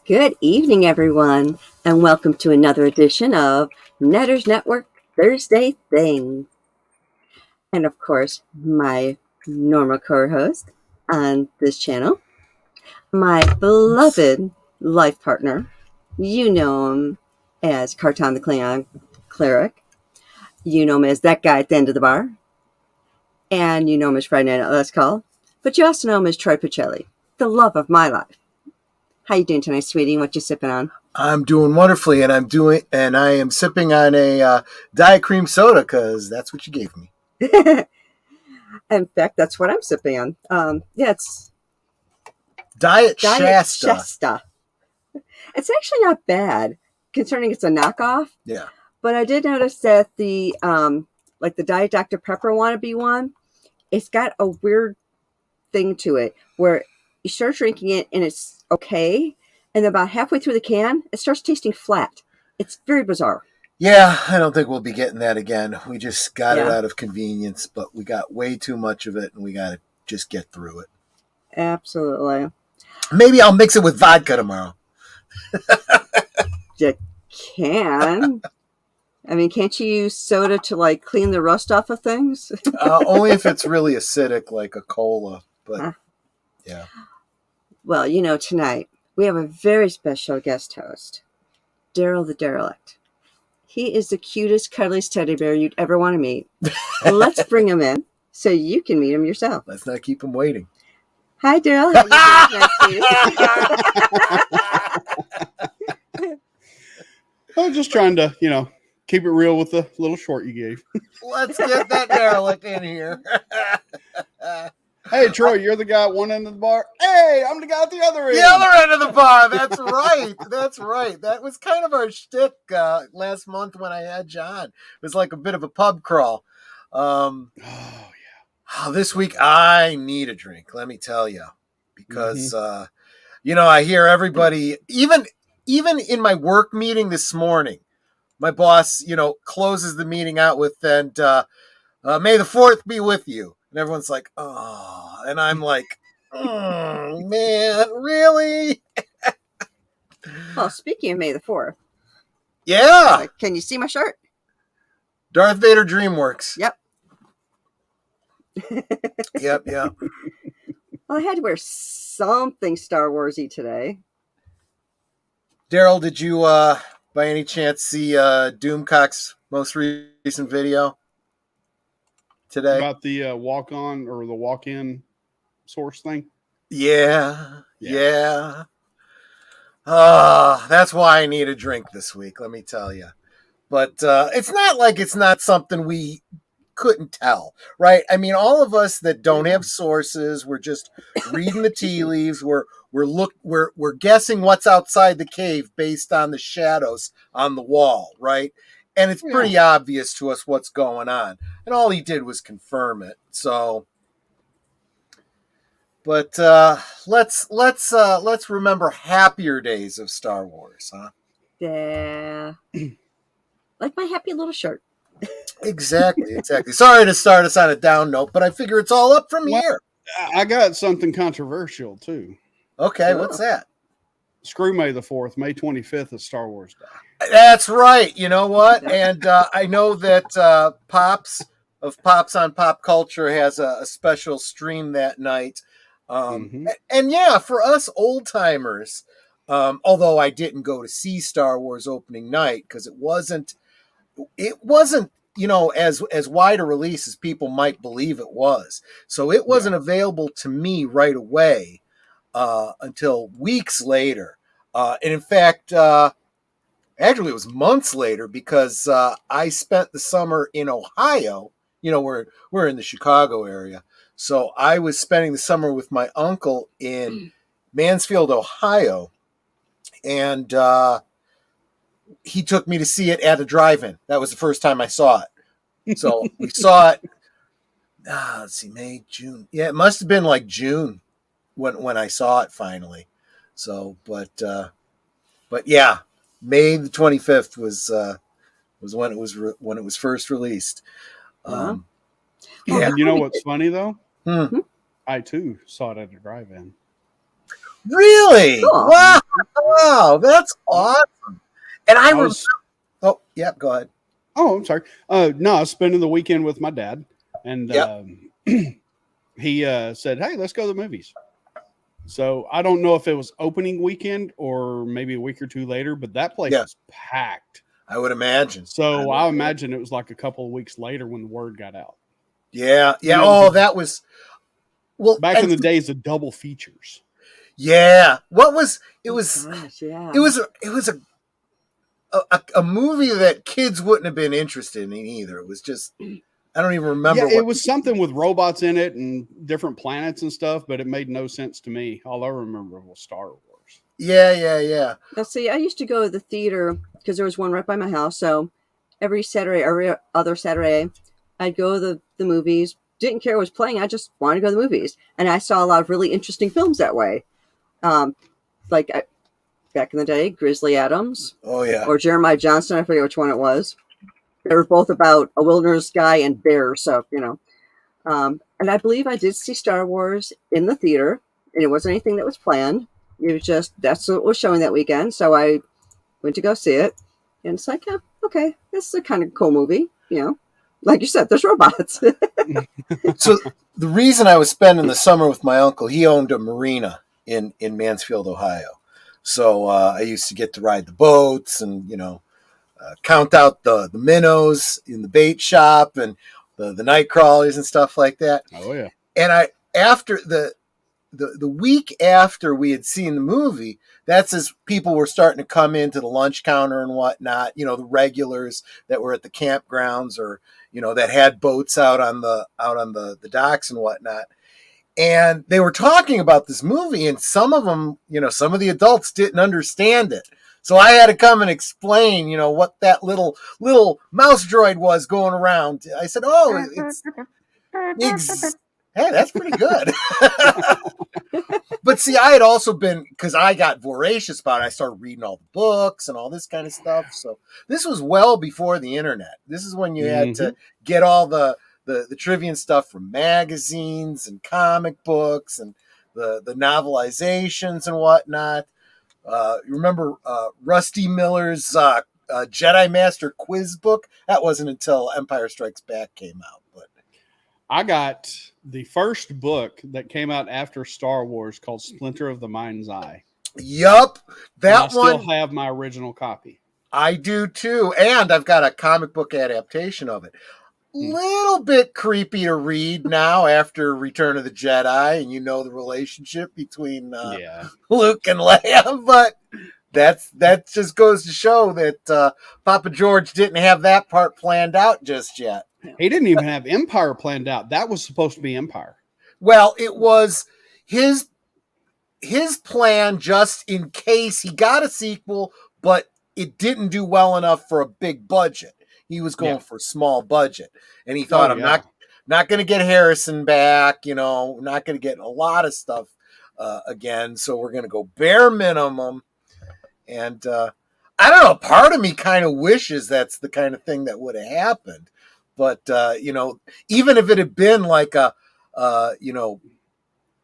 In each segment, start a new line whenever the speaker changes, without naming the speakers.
Good evening, everyone, and welcome to another edition of Netters Network Thursday Things. And of course, my normal co host on this channel, my beloved life partner. You know him as Carton the Cleon Cleric. You know him as that guy at the end of the bar. And you know him as Friday Night Last Call. But you also know him as Troy Pacelli, the love of my life. How you doing tonight, sweetie? What you sipping on?
I'm doing wonderfully, and I am sipping on a Diet Cream soda because that's what you gave me.
In fact, that's what I'm sipping on. It's
Diet
Shasta.
Shasta.
It's actually not bad, concerning it's a knockoff.
Yeah.
But I did notice that the Diet Dr. Pepper wannabe one, it's got a weird thing to it where you start drinking it and it's okay, and about halfway through the can, it starts tasting flat. It's very bizarre.
Yeah, I don't think we'll be getting that again. We just got it
Yeah.
out of convenience, but we got way too much of it, and we got to just get through it.
Absolutely.
Maybe I'll mix it with vodka tomorrow.
You can. I mean, can't you use soda to clean the rust off of things?
Only if it's really acidic, like a cola. But yeah.
Well, tonight we have a very special guest host, Daryl the Derelict. He is the cutest, cuddliest teddy bear you'd ever want to meet. Let's bring him in so you can meet him yourself.
Let's not keep him waiting.
Hi, Daryl. How you
doing? I'm just trying to, keep it real with the little short you gave.
Let's get that Derelict in here.
Hey, Troy, you're the guy at one end of the bar. Hey, I'm the guy at the other end.
The other end of the bar. That's right. That's right. That was kind of our shtick last month when I had John. It was like a bit of a pub crawl. This week I need a drink, let me tell you, because I hear everybody, even in my work meeting this morning, my boss, closes the meeting out with, and may the 4th be with you. And everyone's like, oh, and I'm like, oh, man, really?
Well, speaking of May the 4th.
Yeah.
Can you see my shirt?
Darth Vader DreamWorks.
Yep.
Yep.
Well, I had to wear something Star Wars-y today.
Daryl, did you, by any chance, see Doomcock's most recent video today?
About the walk-on or the walk-in source thing?
Yeah. That's why I need a drink this week, let me tell you. But it's not like it's not something we couldn't tell, right? I mean, all of us that don't have sources, we're just reading the tea leaves. We're guessing what's outside the cave based on the shadows on the wall, right? And it's pretty obvious to us what's going on. And all he did was confirm it. So, but let's remember happier days of Star Wars, huh?
Yeah. Like my happy little shirt.
Exactly. Sorry to start us on a down note, but I figure it's all up from here.
I got something controversial, too.
Okay, what's that?
Screw May the 4th. May 25th is Star Wars Day.
That's right. You know what? And I know that Pops on Pop Culture has a special stream that night. And yeah, for us old-timers, although I didn't go to see Star Wars opening night because it wasn't as wide a release as people might believe it was. So it wasn't available to me right away until weeks later. And in fact, actually it was months later because I spent the summer in Ohio. We're in the Chicago area. So I was spending the summer with my uncle in Mansfield, Ohio. And he took me to see it at a drive-in. That was the first time I saw it. So we saw it. Let's see, May, June. Yeah, it must have been like June when I saw it finally. So, but yeah, May the 25th was when it was first released.
Yeah. You know what's funny though? I too saw it at a drive-in.
Really?
Cool.
Wow, that's awesome. And I
I
remember.
was
Oh, yeah. Go ahead.
Oh, I'm sorry. No, I was spending the weekend with my dad, and
Yep.
he said, "Hey, let's go to the movies." So I don't know if it was opening weekend or maybe a week or two later, but that place
Yeah,
was packed.
I would imagine.
So I imagine it was like a couple of weeks later when the word got out.
Yeah,
And
yeah.
it was
Oh, that was well,
back in
and
the days of double features.
yeah. What was it?
Oh
Was
gosh, yeah.
a movie that kids wouldn't have been interested in either. It was just I don't even
Yeah,
remember
it
what.
was something with robots in it and different planets and stuff, but it made no sense to me. All I remember was Star Wars.
Yeah, yeah, yeah.
Now, see, I used to go to the theater because there was one right by my house. So every Saturday, every other Saturday, I'd go to the movies. Didn't care what was playing. I just wanted to go to the movies. And I saw a lot of really interesting films that way. Um, like back in the day, Grizzly Adams
Oh yeah.
or Jeremiah Johnson. I forget which one it was. They were both about a wilderness guy and bears. So, and I believe I did see Star Wars in the theater. And it wasn't anything that was planned. It was just, that's what was showing that weekend. So I went to go see it, and it's like, yeah, okay, this is a kind of cool movie, Like you said, there's robots.
So the reason I was spending the summer with my uncle, he owned a marina in Mansfield, Ohio. So I used to get to ride the boats and count out the minnows in the bait shop and the night crawlers and stuff like that.
Oh yeah.
And I after the week after we had seen the movie, that's as people were starting to come into the lunch counter and whatnot. The regulars that were at the campgrounds or that had boats out on the docks and whatnot. And they were talking about this movie, and some of them, some of the adults didn't understand it. So I had to come and explain, what that little mouse droid was going around. I said, "Oh, hey, that's pretty good." But see, I had also been because I got voracious about it. I started reading all the books and all this kind of stuff. So this was well before the internet. This is when you had to get all the trivia and stuff from magazines and comic books and the novelizations and whatnot. You remember Rusty Miller's Jedi Master quiz book? That wasn't until Empire Strikes Back came out, but
I got the first book that came out after Star Wars called Splinter of the Mind's Eye.
yup,
And I
that
still
one
have my original copy.
I do too, and I've got a comic book adaptation of it. Little bit creepy to read now after Return of the Jedi, and the relationship between Luke and Leia, but that just goes to show that Papa George didn't have that part planned out just yet.
He didn't even have Empire planned out. That was supposed to be Empire.
Well, it was his plan just in case he got a sequel, but it didn't do well enough for a big budget. He was going for small budget, and he thought, I'm not going to get Harrison back. Not going to get a lot of stuff again. So we're going to go bare minimum. And I don't know. Part of me kind of wishes that's the kind of thing that would have happened. But even if it had been like a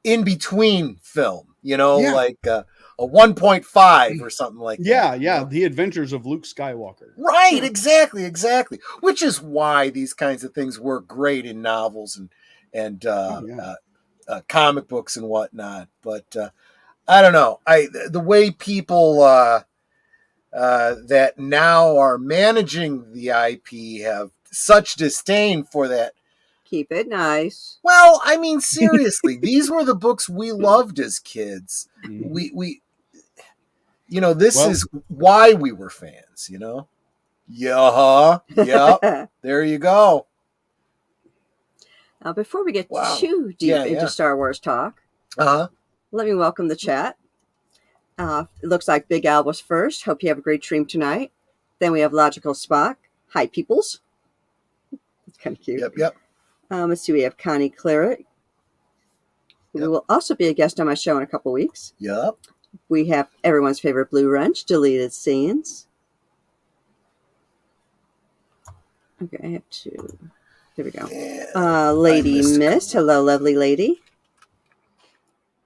in between film, like a 1.5 or something like that.
Yeah. The Adventures of Luke Skywalker.
Right, exactly. Which is why these kinds of things work great in novels and comic books and whatnot. But I don't know. The way people that now are managing the IP have such disdain for that.
Keep it nice.
Well, I mean, seriously, these were the books we loved as kids. We this is why we were fans, Yeah. Yep. There you go.
Before we get too deep into Star Wars talk, let me welcome the chat. It looks like Big Al was first. Hope you have a great stream tonight. Then we have Logical Spock. Hi, peoples. It's kind of cute.
Yep.
Let's see. We have Connie Claret, who will also be a guest on my show in a couple weeks.
Yep.
We have everyone's favorite Blue Wrench, Deleted Scenes. Okay, I have to. There we go. Lady Mist. Hello, lovely lady.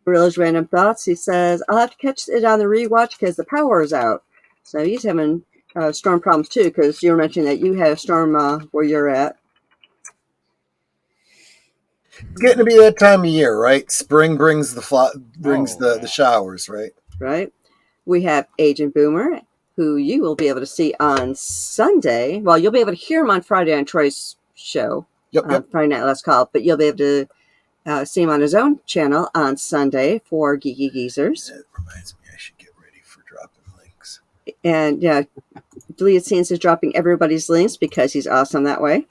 Gorilla's Random Thoughts, he says, I'll have to catch it on the rewatch because the power is out. So he's having storm problems too, because you were mentioning that you had a storm where you're at.
It's getting to be that time of year, right? Spring brings the showers, right?
Right. We have Agent Boomer, who you will be able to see on Sunday. Well, you'll be able to hear him on Friday on Troy's show.
Yep.
Friday Night Let's Call, but you'll be able to see him on his own channel on Sunday for Geeky Geezers.
That reminds me, I should get ready for dropping links.
And yeah, Deleted Scenes is dropping everybody's links because he's awesome that way.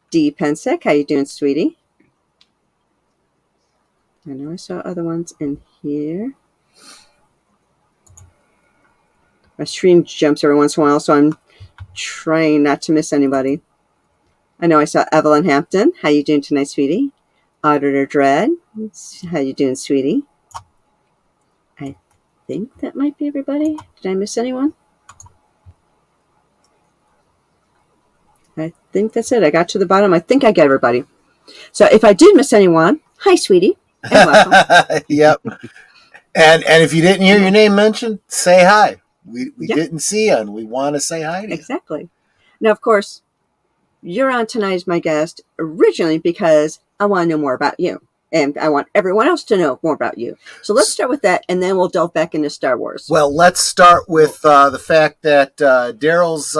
D. Pensek, how you doing, sweetie? I know I saw other ones in here. My stream jumps every once in a while, so I'm trying not to miss anybody. I know I saw Evelyn Hampton. How you doing tonight, sweetie? Auditor Dread. How you doing, sweetie? I think that might be everybody. Did I miss anyone? I think that's it. I got to the bottom. I think I got everybody. So if I did miss anyone, hi, sweetie. And welcome.
Yep. And if you didn't hear your name mentioned, say hi. We didn't see you, and we want to say hi to you.
Exactly. Now, of course, you're on tonight as my guest originally because I want to know more about you. And I want everyone else to know more about you. So let's start with that, and then we'll delve back into Star Wars.
Well, let's start with the fact that Daryl's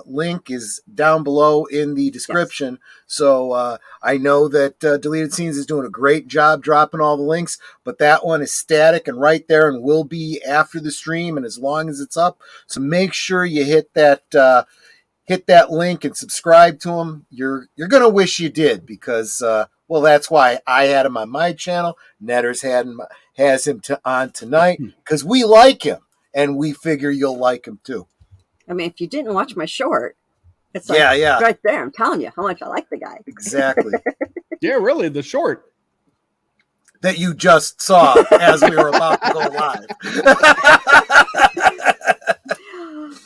link is down below in the description. Yes. So I know that Deleted Scenes is doing a great job dropping all the links, but that one is static and right there and will be after the stream and as long as it's up. So make sure you hit that link and subscribe to him. You're going to wish you did because... well, that's why I had him on my channel. Netters has him on tonight because we like him and we figure you'll like him too.
I mean, if you didn't watch my short, it's like right there. I'm telling you how much I like the guy.
Exactly.
Yeah, really, the short
that you just saw as we were about to go live.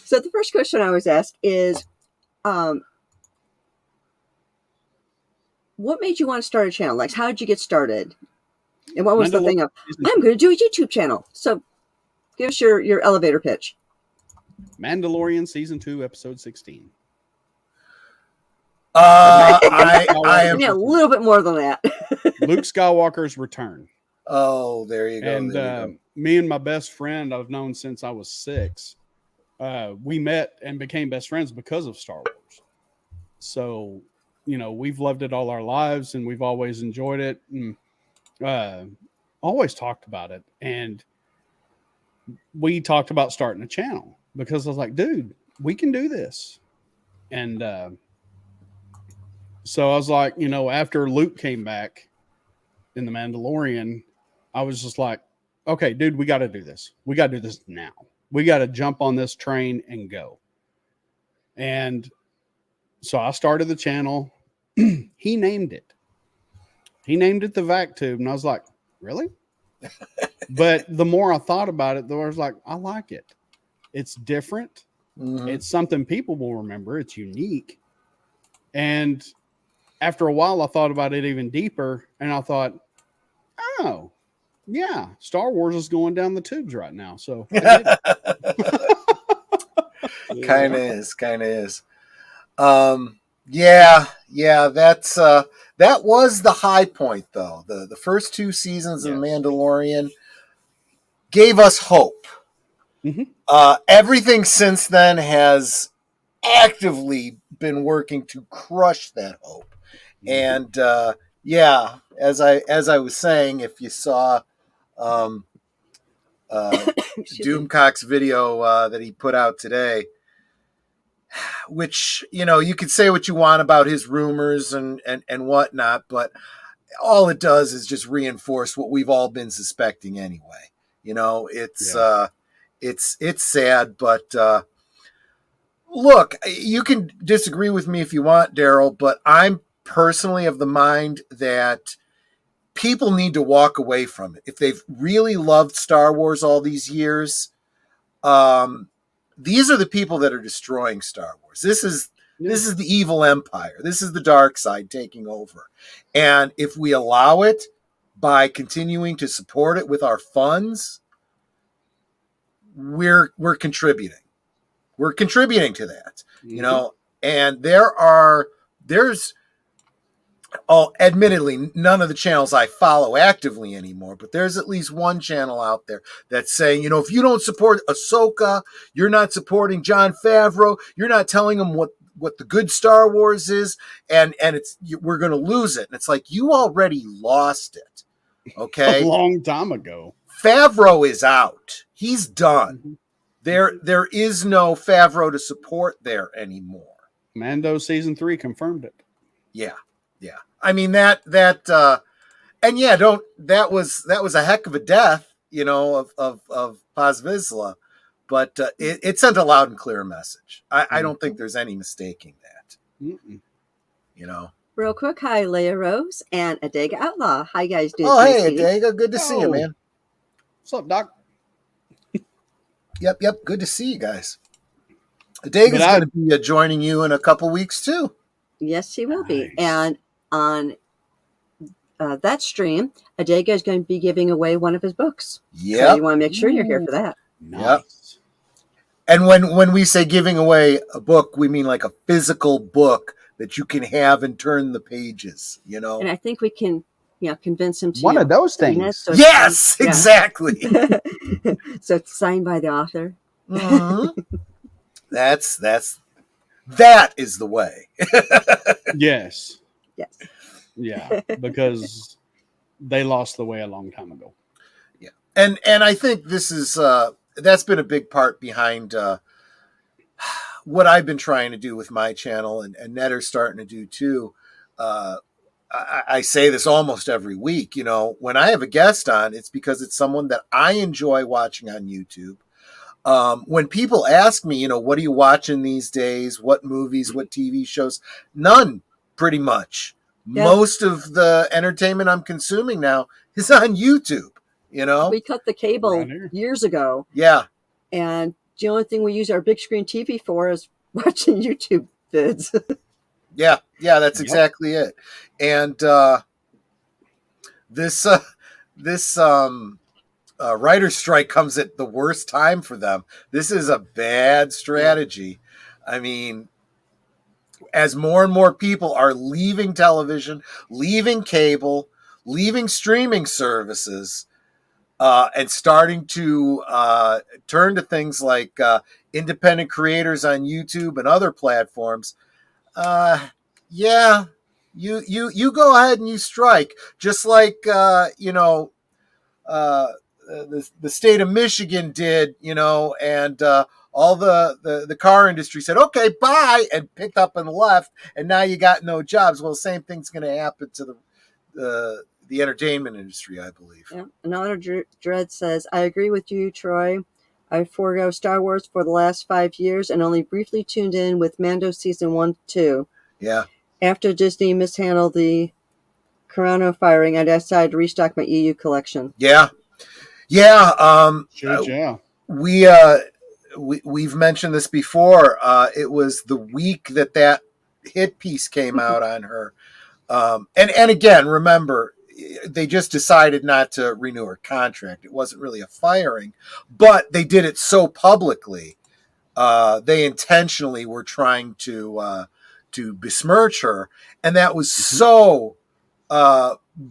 So the first question I always ask is, what made you want to start a channel? Like, how did you get started? And what was the thing of, I'm going to do a YouTube channel? So give us your elevator pitch.
Mandalorian Season 2, Episode 16.
I am
a little bit more than that.
Luke Skywalker's return.
Oh, there you go.
And me and my best friend I've known since I was 6, we met and became best friends because of Star Wars. So... we've loved it all our lives and we've always enjoyed it and always talked about it. And we talked about starting a channel because I was like, dude, we can do this. And so I was like, after Luke came back in The Mandalorian, I was just like, okay, dude, we got to do this. We got to do this now. We got to jump on this train and go. And so I started the channel. He named it. He named it the Vac Tube. And I was like, really? But the more I thought about it, the more I was like, I like it. It's different. Mm-hmm. It's something people will remember. It's unique. And after a while, I thought about it even deeper. And I thought, oh, yeah, Star Wars is going down the tubes right now. So
kind of is. Yeah, that's that was the high point though. The first 2 seasons of The Mandalorian gave us hope. Mm-hmm. Everything since then has actively been working to crush that hope. Mm-hmm. And as I was saying, if you saw Doomcock's video that he put out today, which, you could say what you want about his rumors and whatnot, but all it does is just reinforce what we've all been suspecting anyway. It's sad, but look, you can disagree with me if you want, Daryl, but I'm personally of the mind that people need to walk away from it. If they've really loved Star Wars all these years, these are the people that are destroying Star Wars. This is This is the evil empire. This is the dark side taking over. And if we allow it by continuing to support it with our funds, we're contributing. We're contributing to that. You know, and there's admittedly, none of the channels I follow actively anymore, but there's at least one channel out there that's saying, you know, if you don't support Ahsoka, you're not supporting Jon Favreau, you're not telling them what the good Star Wars is, and we're going to lose it. And it's like, you already lost it, okay?
A long time ago.
Favreau is out. He's done. There is no Favreau to support there anymore.
Mando season 3 confirmed it.
Yeah. I mean that and yeah, that was a heck of a death, you know, of Paz Vizsla, but it sent a loud and clear message. I don't think there's any mistaking that. You know.
Real quick, hi Leia Rose and Adega Outlaw. How you guys doing?
Oh, hey Adega, good to see you, man.
What's up, Doc?
Yep, good to see you guys. Adega's going to be joining you in a couple weeks too.
Yes, she will be. And on that stream, Adega is going to be giving away one of his books.
Yeah,
so you want to make sure you're here for that.
Nice.
Yep. And when we say giving away a book, we mean like a physical book that you can have and turn the pages. You know,
and I think we can, convince him to
one of those things.
So
yes, exactly.
So it's signed by the author.
Mm-hmm. That is the way.
Yes.
Yeah, because they lost the way a long time ago.
Yeah, and I think this is that's been a big part behind what I've been trying to do with my channel, and Netter's starting to do too. I say this almost every week. You know, when I have a guest on, it's because it's someone that I enjoy watching on YouTube. When people ask me, you know, what are you watching these days? What movies, what TV shows? None, pretty much. Yeah. Most of the entertainment I'm consuming now is on YouTube, you know?
We cut the cable years ago.
Yeah.
And the only thing we use our big screen TV for is watching YouTube vids.
Yeah, that's exactly it. And this writer's strike comes at the worst time for them. This is a bad strategy. I mean, as more and more people are leaving television, leaving cable, leaving streaming services, and starting to turn to things like independent creators on YouTube and other platforms, you go ahead and you strike, just like the state of Michigan did, you know, and all the car industry said, okay, bye, and picked up and left, and now you got no jobs. Well, the same thing's going to happen to the entertainment industry, I believe.
Yeah. Another Dread says, I agree with you, Troy. I forego Star Wars for the last 5 years and only briefly tuned in with Mando season 1, 2.
Yeah. After
Disney mishandled the Corano firing, I decided to restock my EU collection.
Yeah. We've mentioned this before. It was the week that hit piece came out on her. And again, remember, they just decided not to renew her contract. It wasn't really a firing, but they did it so publicly. They intentionally were trying to besmirch her, and that was so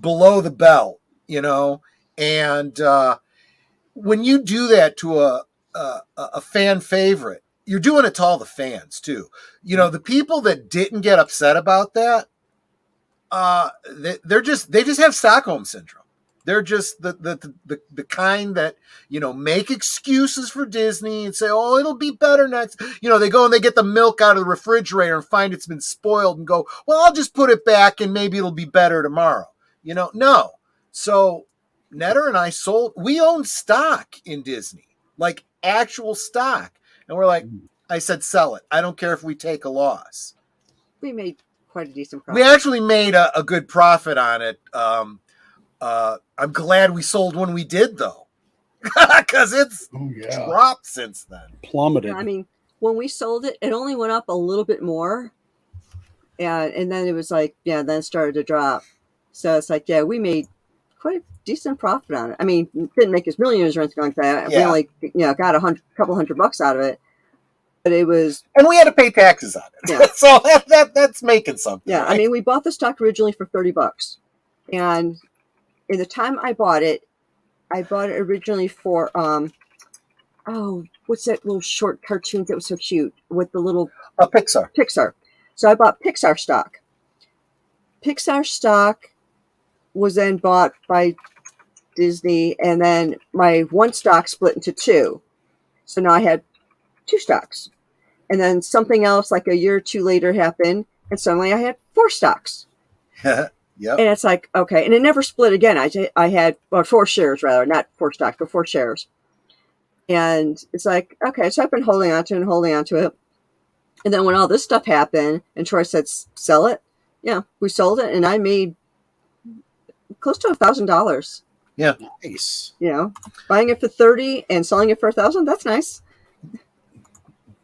below the belt, you know. And when you do that to a fan favorite, you're doing it to all the fans too. You know, the people that didn't get upset about that, they just have Stockholm syndrome. They're just the kind that, you know, make excuses for Disney and say, oh, it'll be better next. You know, they go and they get the milk out of the refrigerator and find it's been spoiled and go, well, I'll just put it back and maybe it'll be better tomorrow. You know, no. So Netter and I we own stock in Disney, like actual stock. And we're like, I said, sell it. I don't care if we take a loss.
We made quite a decent profit.
We actually made a good profit on it. I'm glad we sold when we did, though, because it's dropped since then.
Plummeted.
I mean, when we sold it, it only went up a little bit more. and then it was like, yeah, then it started to drop. So it's like, yeah, we made quite a decent profit on it. I mean, didn't make us millionaires or anything like that. We
Yeah.
only, got couple $100 out of it, but it was,
And we had to pay taxes on it.
Yeah.
So that's making something.
yeah.
Right?
I mean, we bought the stock originally for $30, and in the time I bought it originally for oh, what's that little short cartoon that was so cute with the little
Pixar.
Pixar. So I bought Pixar stock. Pixar stock was then bought by Disney, and then my one stock split into two. So now I had two stocks. And then something else like a year or two later happened, and suddenly I had four stocks.
Yep.
And it's like, okay. And it never split again. I had, well, 4 shares rather, not 4 stocks, but 4 shares. And it's like, okay, so I've been holding on to it. And then when all this stuff happened and Troy said, sell it, yeah, we sold it, and I made close to $1,000.
Yeah.
Nice.
Buying it for 30 and selling it for 1,000, that's nice.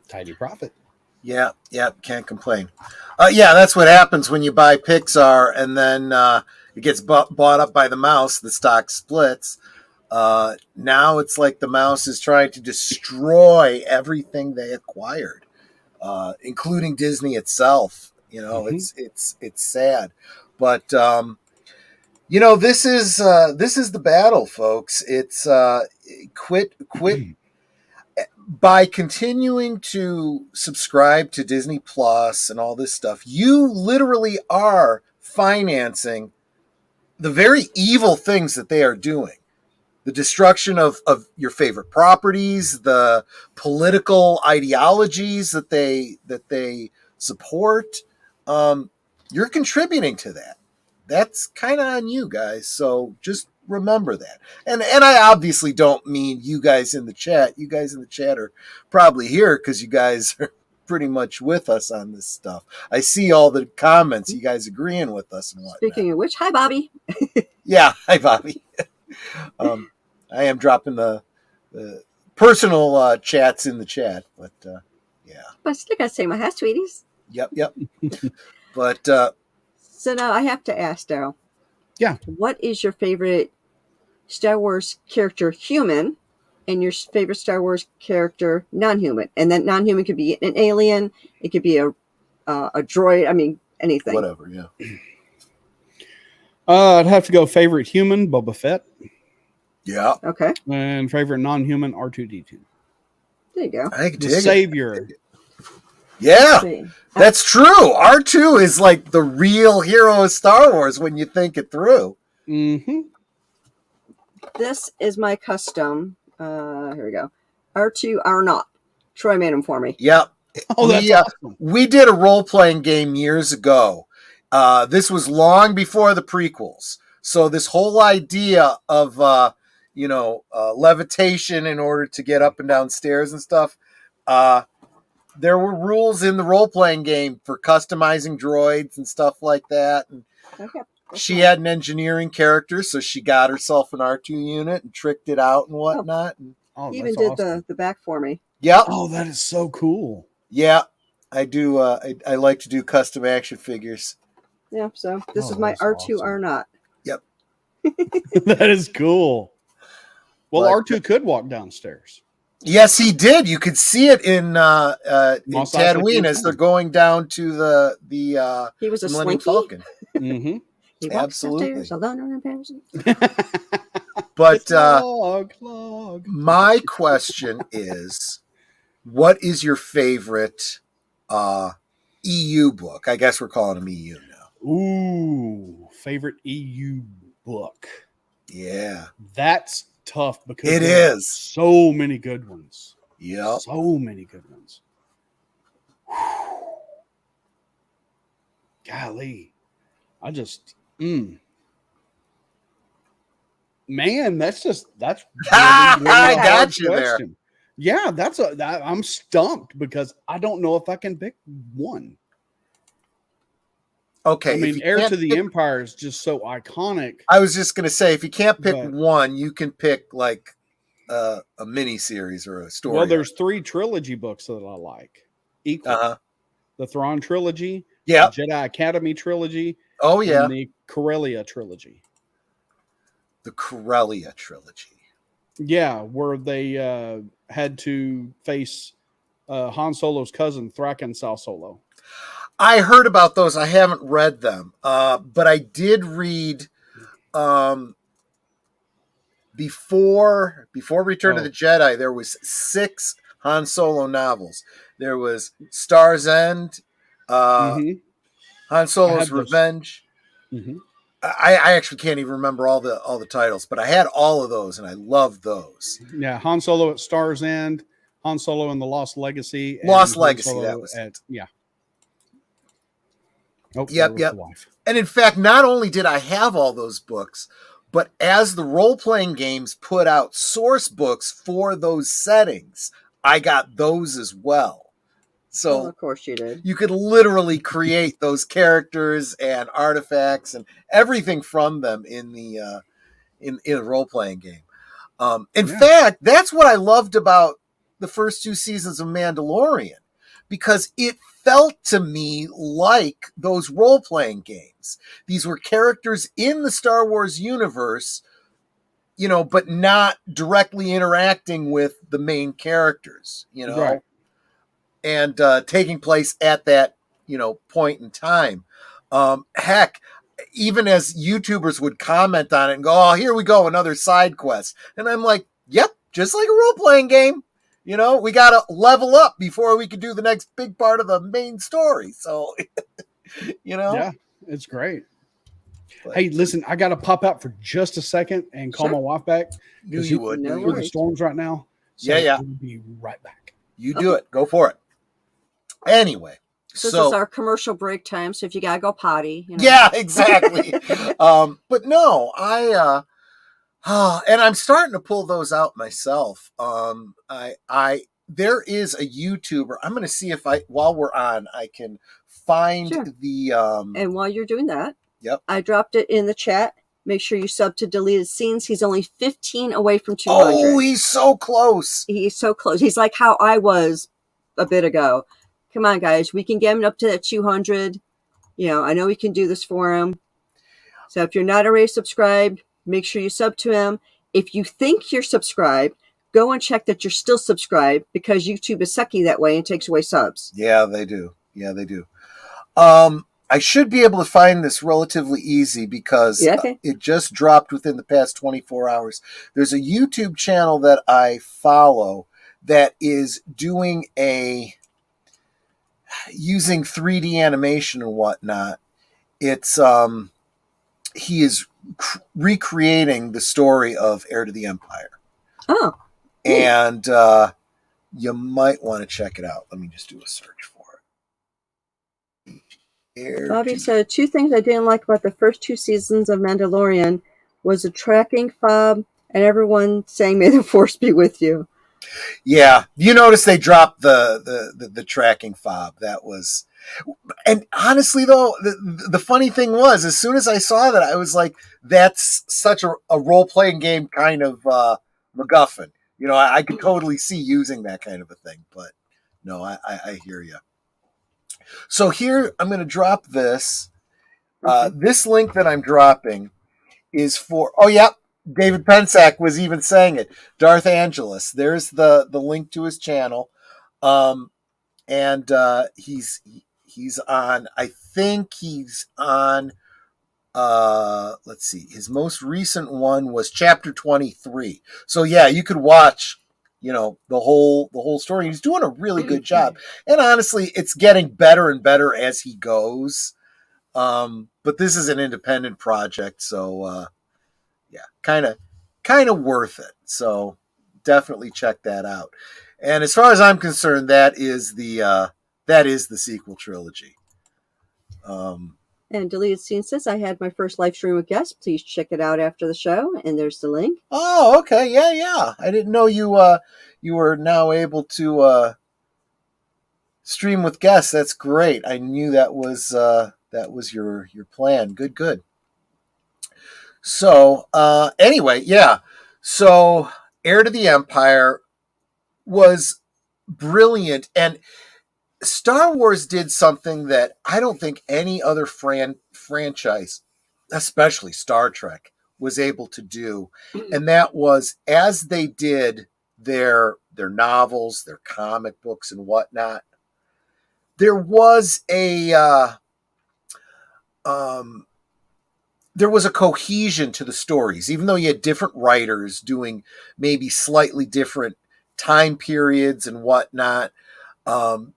Tidy profit.
Yeah, can't complain. Yeah, that's what happens when you buy Pixar and then it gets bought up by the mouse. The stock splits. Now it's like the mouse is trying to destroy everything they acquired, including Disney itself. It's sad, but this is the battle, folks. It's quit. By continuing to subscribe to Disney Plus and all this stuff, you literally are financing the very evil things that they are doing. The destruction of your favorite properties, the political ideologies that they support. You're contributing to that. That's kind of on you guys. So just remember that. And I obviously don't mean you guys in the chat. You guys in the chat are probably here because you guys are pretty much with us on this stuff. I see all the comments, you guys agreeing with us and whatnot.
Speaking of which, hi, Bobby.
Yeah, hi, Bobby. I am dropping the personal chats in the chat, but yeah.
But I still got to say my hi, sweeties.
Yep. But
so now I have to ask, Daryl.
Yeah.
What is your favorite Star Wars character human and your favorite Star Wars character non-human? And that non-human could be an alien. It could be a droid. I mean, anything.
Whatever, yeah.
I'd have to go favorite human, Boba Fett.
Yeah.
Okay.
And favorite non-human, R2-D2.
There you go.
The savior.
Yeah. That's true. R2 is like the real hero of Star Wars when you think it through.
Mm-hmm.
This is my custom. Here we go. R2 R0. Troy made them for me.
Yep.
Oh, that's awesome.
We did a role-playing game years ago. This was long before the prequels. So this whole idea of levitation in order to get up and down stairs and stuff, there were rules in the role-playing game for customizing droids and stuff like that. And
Okay.
she had an engineering character, so she got herself an R2 unit and tricked it out and whatnot.
He even did the back for me.
Yep.
Oh, that is so cool.
Yeah, I do. I like to do custom action figures.
Yeah, so this is my R2 R0.
Yep.
That is cool. Well,
But,
R2 could walk downstairs.
Yes, he did. You could see it in Tatooine as they're going down to the
He was a
Millennium
slinky.
Falcon.
Mm-hmm.
He walks
Absolutely.
upstairs alone or in person.
But
Clog.
my question is, what is your favorite EU book? I guess we're calling them EU now.
Ooh, favorite EU book.
Yeah.
That's tough because
It
there are
is.
so many good ones.
Yep.
So many good ones. Golly. I just man, that's
I
really a hard
got you there.
question. Yeah, I'm stumped because I don't know if I can pick one.
Okay.
I mean,
if you
Heir
can't
to the
pick-
Empire is just so iconic.
I was just gonna say, if you can't pick
But-
one, you can pick like a mini series or a story.
Well, there's 3 trilogy books that I like. Equal.
Uh-huh.
The Thrawn trilogy,
Yeah.
Jedi Academy trilogy,
Oh, yeah.
and the Corellia trilogy.
The Corellia trilogy.
Yeah, where they had to face Han Solo's cousin, Thraken Sal Solo.
I heard about those. I haven't read them, but I did read before Return of the Jedi. There was 6 Han Solo novels. There was Star's End, Han Solo's Revenge.
Mm-hmm.
I actually can't even remember all the titles, but I had all of those, and I loved those.
Yeah, Han Solo at Star's End, Han Solo and the Lost Legacy, and
Lost
Han
Legacy.
Solo
That was
at yeah. Oh,
yep.
The wife.
And in fact, not only did I have all those books, but as the role-playing games put out source books for those settings, I got those as well. So
of course you did.
You could literally create those characters and artifacts and everything from them in the in a role-playing game. In fact, that's what I loved about the first 2 seasons of Mandalorian, because it felt to me like those role-playing games. These were characters in the Star Wars universe, but not directly interacting with the main characters,
Right.
and taking place at that, point in time. Heck, even as YouTubers would comment on it and go, "Oh, here we go, another side quest," and I'm like, "Yep, just like a role-playing game. We got to level up before we can do the next big part of the main story." So,
Yeah, it's great. But, hey, listen, I got to pop out for just a second and call my wife back.
Knew you would.
No
through the storms right now. So
yeah.
I'll be right back.
You do it. Go for it. Anyway.
This is our commercial break time, so if you gotta go potty,
Yeah, exactly. But no, and I'm starting to pull those out myself. There is a YouTuber. I'm going to see if while we're on, I can find the.
And while you're doing that,
yep,
I dropped it in the chat. Make sure you sub to Deleted Scenes. He's only 15 away from 200.
Oh, he's so close.
He's so close. He's like how I was a bit ago. Come on, guys. We can get him up to that 200. I know we can do this for him. So if you're not already subscribed, make sure you sub to him. If you think you're subscribed, go and check that you're still subscribed, because YouTube is sucky that way and takes away subs.
Yeah, they do. I should be able to find this relatively easy because it just dropped within the past 24 hours. There's a YouTube channel that I follow that is doing using 3D animation and whatnot. It's he is recreating the story of Heir to the Empire.
Oh,
and you might want to check it out. Let me just do a search for it.
Bobby said 2 things I didn't like about the first 2 seasons of Mandalorian was the tracking fob and everyone saying "May the Force be with you."
Yeah, you notice they dropped the tracking fob. That was, and honestly though, the funny thing was, as soon as I saw that, I was like, "That's such a role-playing game kind of MacGuffin." I could totally see using that kind of a thing. But no, I hear you. So here, I'm going to drop this. This link that I'm dropping is for. Oh, yep. David Pensack was even saying it. Darth Angelus. There's the link to his channel, and he's on. I think he's on. Let's see. His most recent one was chapter 23. So yeah, you could watch. The whole story. He's doing a really good job, and honestly, it's getting better and better as he goes. But this is an independent project, so. Yeah, kind of worth it. So definitely check that out. And as far as I'm concerned, that is the sequel trilogy.
And Deleted Scene says, I had my first live stream with guests. Please check it out after the show. And there's the link.
Oh, okay. Yeah. I didn't know you were now able to stream with guests. That's great. I knew that was your plan. Good. So, anyway, yeah. So, Heir to the Empire was brilliant. And Star Wars did something that I don't think any other franchise, especially Star Trek, was able to do, and that was as they did their novels, their comic books, and whatnot. There was um, there was a cohesion to the stories, even though you had different writers doing maybe slightly different time periods and whatnot,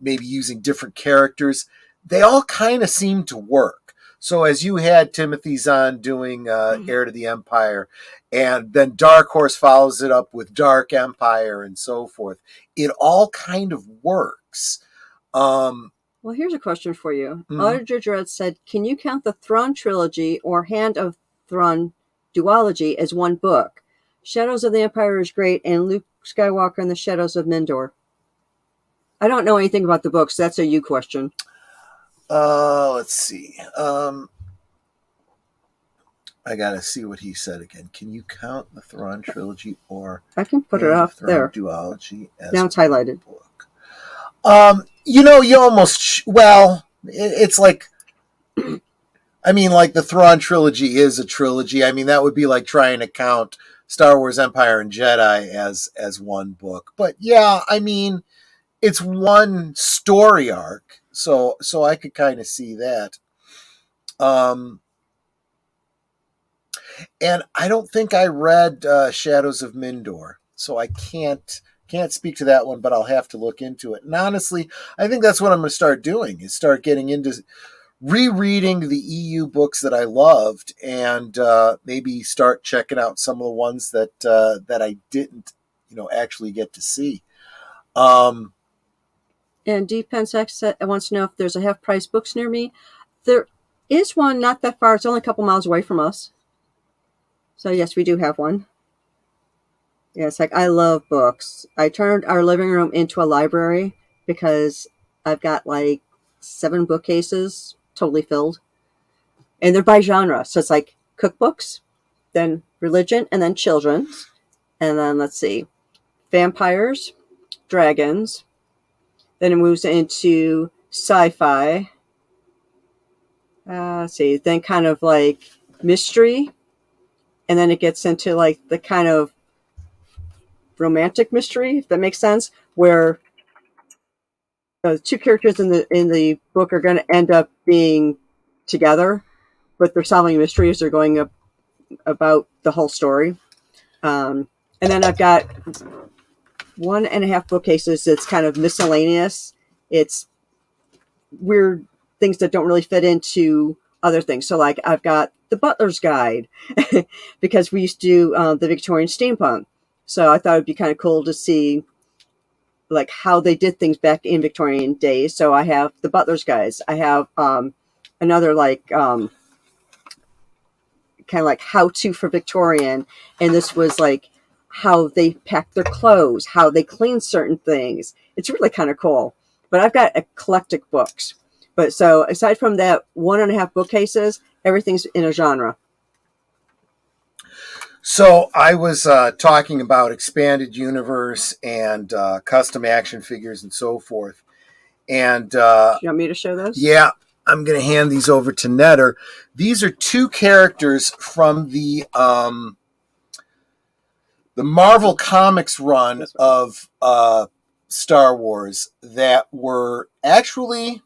maybe using different characters. They all kind of seemed to work. So as you had Timothy Zahn doing Heir to the Empire, and then Dark Horse follows it up with Dark Empire and so forth, it all kind of works.
Well, here's a question for you. Auditor Dread said, can you count the Thrawn trilogy or Hand of Thrawn duology as one book? Shadows of the Empire is great, and Luke Skywalker and the Shadows of Mindor. I don't know anything about the books. That's a you question.
Let's see. I gotta see what he said again. Can you count the Thrawn trilogy or
I can put it up there.
Duology as
now it's highlighted.
Book? You almost it's like, I mean, like the Thrawn trilogy is a trilogy. I mean, that would be like trying to count Star Wars Empire and Jedi as one book. But yeah, I mean, it's one story arc, so I could kind of see that. And I don't think I read Shadows of Mindor, so I can't speak to that one, but I'll have to look into it. And honestly, I think that's what I'm going to start doing, is start getting into rereading the EU books that I loved, and maybe start checking out some of the ones that I didn't, actually get to see.
And DPensex wants to know if there's a half-price books near me. There is one not that far. It's only a couple miles away from us. So yes, we do have one. Yes, like I love books. I turned our living room into a library because I've got like 7 bookcases totally filled. And they're by genre. So it's like cookbooks, then religion, and then children's. And then let's see, vampires, dragons. Then it moves into sci-fi. Let's see, then kind of like mystery. And then it gets into like the kind of romantic mystery, if that makes sense, where the 2 characters in the book are going to end up being together, but they're solving a mystery as they're going up about the whole story. And then I've got 1.5 bookcases that's kind of miscellaneous. It's weird things that don't really fit into other things. So like I've got the Butler's Guide because we used to do the Victorian steampunk. So I thought it'd be kind of cool to see like how they did things back in Victorian days. So I have the Butler's Guides. I have another like kind of like how to for Victorian, and this was like how they pack their clothes, how they clean certain things. It's really kind of cool. But I've got eclectic books. But so aside from that 1.5 bookcases, everything's in a genre.
So I was talking about expanded universe and custom action figures and so forth. And
you want me to show those?
Yeah, I'm going to hand these over to Netter. These are 2 characters from the Marvel Comics run of Star Wars that were actually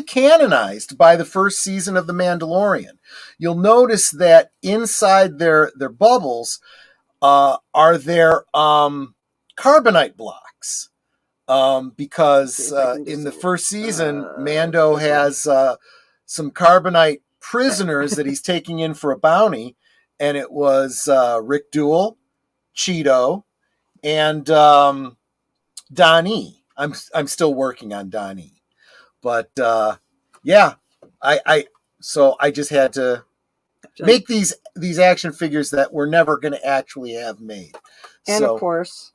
canonized by the first season of The Mandalorian. You'll notice that inside their bubbles are their carbonite blocks. Because in the first season, Mando has some carbonite prisoners that he's taking in for a bounty, and it was Rick Duell, Cheeto, and Donnie. I'm still working on Donnie, but yeah, so I just had to make these action figures that we're never going to actually have made.
And of course,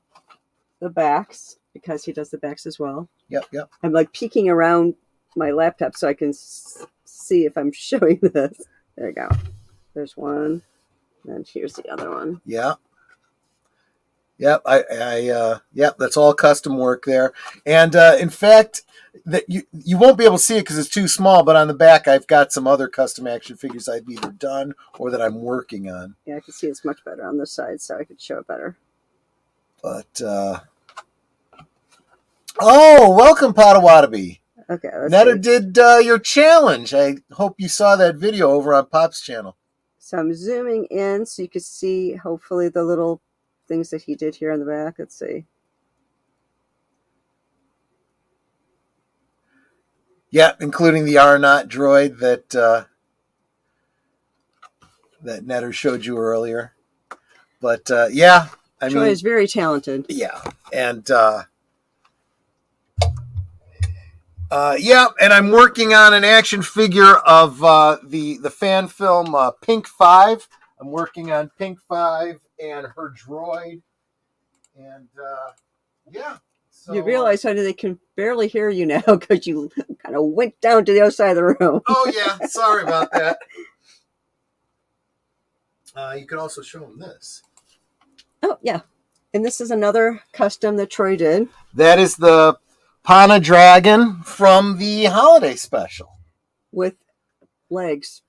the backs, because he does the backs as well.
Yep.
I'm like peeking around my laptop so I can see if I'm showing this. There you go. There's one. And here's the other one.
Yeah. Yep, yep, that's all custom work there. And in fact, that you won't be able to see it because it's too small. But on the back, I've got some other custom action figures I've either done or that I'm working on.
Yeah, I can see it's much better on this side, so I could show it better.
But oh, welcome, Potawatomi.
Okay,
Netta did your challenge. I hope you saw that video over on Pop's channel.
So I'm zooming in so you can see, hopefully, the little things that he did here on the back. Let's see.
Yeah, including the R-Not droid that that Netter showed you earlier. But yeah, I
Troy
mean,
is very talented.
Yeah, and yeah, and I'm working on an action figure of the fan film Pink 5. I'm working on Pink 5 and her droid, and yeah. So,
you realize, honey, they can barely hear you now because you kind of went down to the other side of the room.
Oh yeah, sorry about that. You can also show them this.
Oh yeah, and this is another custom that Troy did.
That is the Pana Dragon from the holiday special
with legs.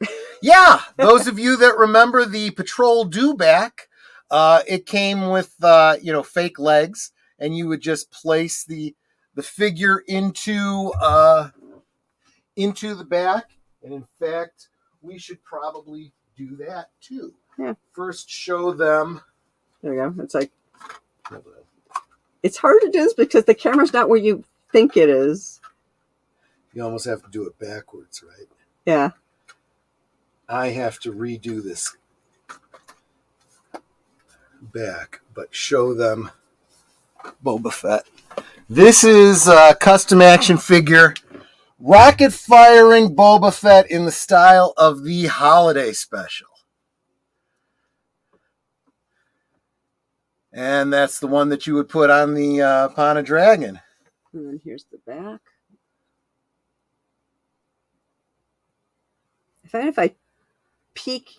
Yeah, those of you that remember the Patrol Dewback, it came with fake legs, and you would just place the figure into the back. And in fact, we should probably do that too.
Yeah.
First, show them.
There we go. It's like, it's hard to do this because the camera's not where you think it is.
You almost have to do it backwards, right?
Yeah.
I have to redo this back, but show them Boba Fett. This is a custom action figure, rocket firing Boba Fett in the style of the holiday special. And that's the one that you would put on the Pana Dragon.
And then here's the back. I find if I peek